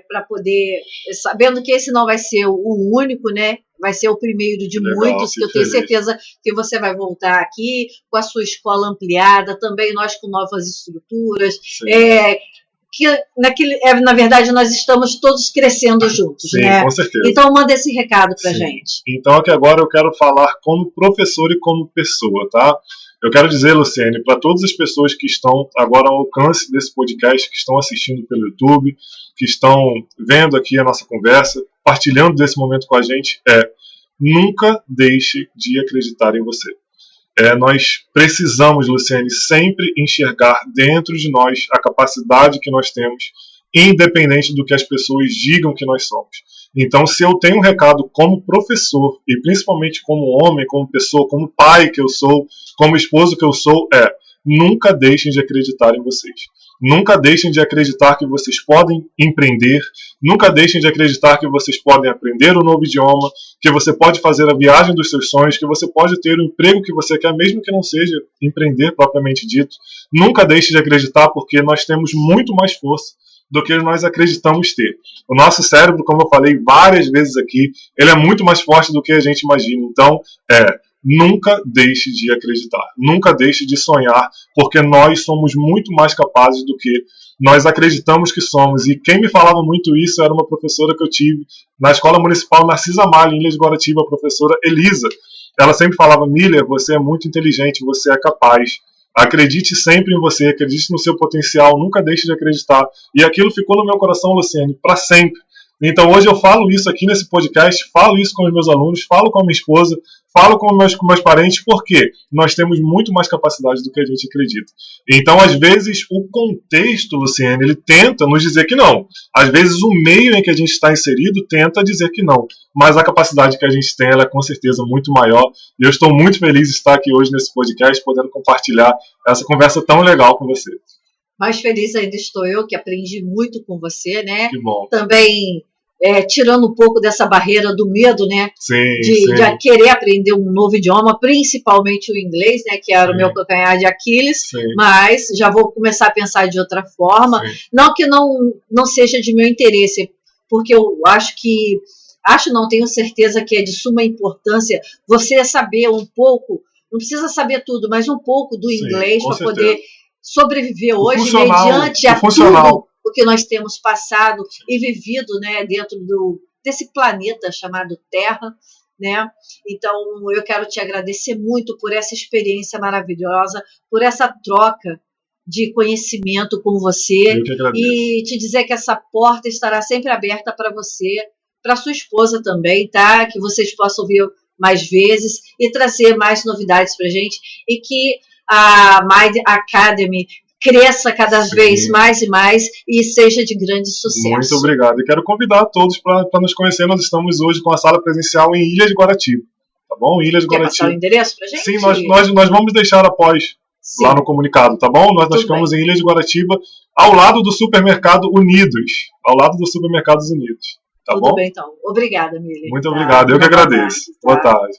para poder, sabendo que esse não vai ser o único, né? Vai ser o primeiro de muitos, que eu tenho certeza que você vai voltar aqui com a sua escola ampliada, também nós com novas estruturas, na verdade, nós estamos todos crescendo juntos. Sim, né? Com certeza. Então, manda esse recado para a gente. Então, aqui agora eu quero falar como professor e como pessoa, tá? Eu quero dizer, Luciene, para todas as pessoas que estão agora ao alcance desse podcast, que estão assistindo pelo YouTube, que estão vendo aqui a nossa conversa, partilhando desse momento com a gente, nunca deixe de acreditar em você. Nós precisamos, Luciane, sempre enxergar dentro de nós a capacidade que nós temos, independente do que as pessoas digam que nós somos. Então, se eu tenho um recado como professor, e principalmente como homem, como pessoa, como pai que eu sou, como esposo que eu sou, nunca deixem de acreditar em vocês. Nunca deixem de acreditar que vocês podem empreender. Nunca deixem de acreditar que vocês podem aprender um novo idioma, que você pode fazer a viagem dos seus sonhos, que você pode ter o emprego que você quer, mesmo que não seja empreender propriamente dito. Nunca deixe de acreditar, porque nós temos muito mais força do que nós acreditamos ter. O nosso cérebro, como eu falei várias vezes aqui, ele é muito mais forte do que a gente imagina. Então, nunca deixe de acreditar, nunca deixe de sonhar, porque nós somos muito mais capazes do que nós acreditamos que somos. E quem me falava muito isso era uma professora que eu tive na Escola Municipal Narcisa Amália, em Ilha de Guaratiba, a professora Elisa. Ela sempre falava: Miller, você é muito inteligente, você é capaz. Acredite sempre em você, acredite no seu potencial, nunca deixe de acreditar. E aquilo ficou no meu coração, Luciane, para sempre. Então hoje eu falo isso aqui nesse podcast, falo isso com os meus alunos, falo com a minha esposa, falo com meus parentes, porque nós temos muito mais capacidade do que a gente acredita. Então, às vezes, o contexto, Luciane, ele tenta nos dizer que não. Às vezes, o meio em que a gente está inserido tenta dizer que não. Mas a capacidade que a gente tem, ela é com certeza muito maior. E eu estou muito feliz de estar aqui hoje nesse podcast, podendo compartilhar essa conversa tão legal com você. Mais feliz ainda estou eu, que aprendi muito com você, né? Que bom. Também tirando um pouco dessa barreira do medo, né? Sim, de querer aprender um novo idioma, principalmente o inglês, né? Que era o meu calcanhar de Aquiles. Sim. Mas já vou começar a pensar de outra forma. Sim. Não que não seja de meu interesse, porque eu tenho certeza que é de suma importância você saber um pouco, não precisa saber tudo, mas um pouco do inglês para poder sobreviver hoje mediante a tudo o que nós temos passado e vivido, né, dentro desse planeta chamado Terra, né? Então, eu quero te agradecer muito por essa experiência maravilhosa, por essa troca de conhecimento com você e te dizer que essa porta estará sempre aberta para você, para sua esposa também, tá? Que vocês possam vir mais vezes e trazer mais novidades para a gente e que a Mind Academy cresça cada vez mais e mais e seja de grande sucesso. Muito obrigado. E quero convidar todos para nos conhecer. Nós estamos hoje com a sala presencial em Ilha de Guaratiba. Tá bom? Ilha de Guaratiba. Quer passar o endereço pra gente? Sim, nós vamos deixar após lá no comunicado, tá bom? Nós ficamos em Ilha de Guaratiba, ao lado do Supermercado Unidos. Ao lado do Supermercados Unidos. Tá bom? Tudo bem, então. Obrigada, Miller. Muito obrigado. Eu que agradeço. Boa tarde.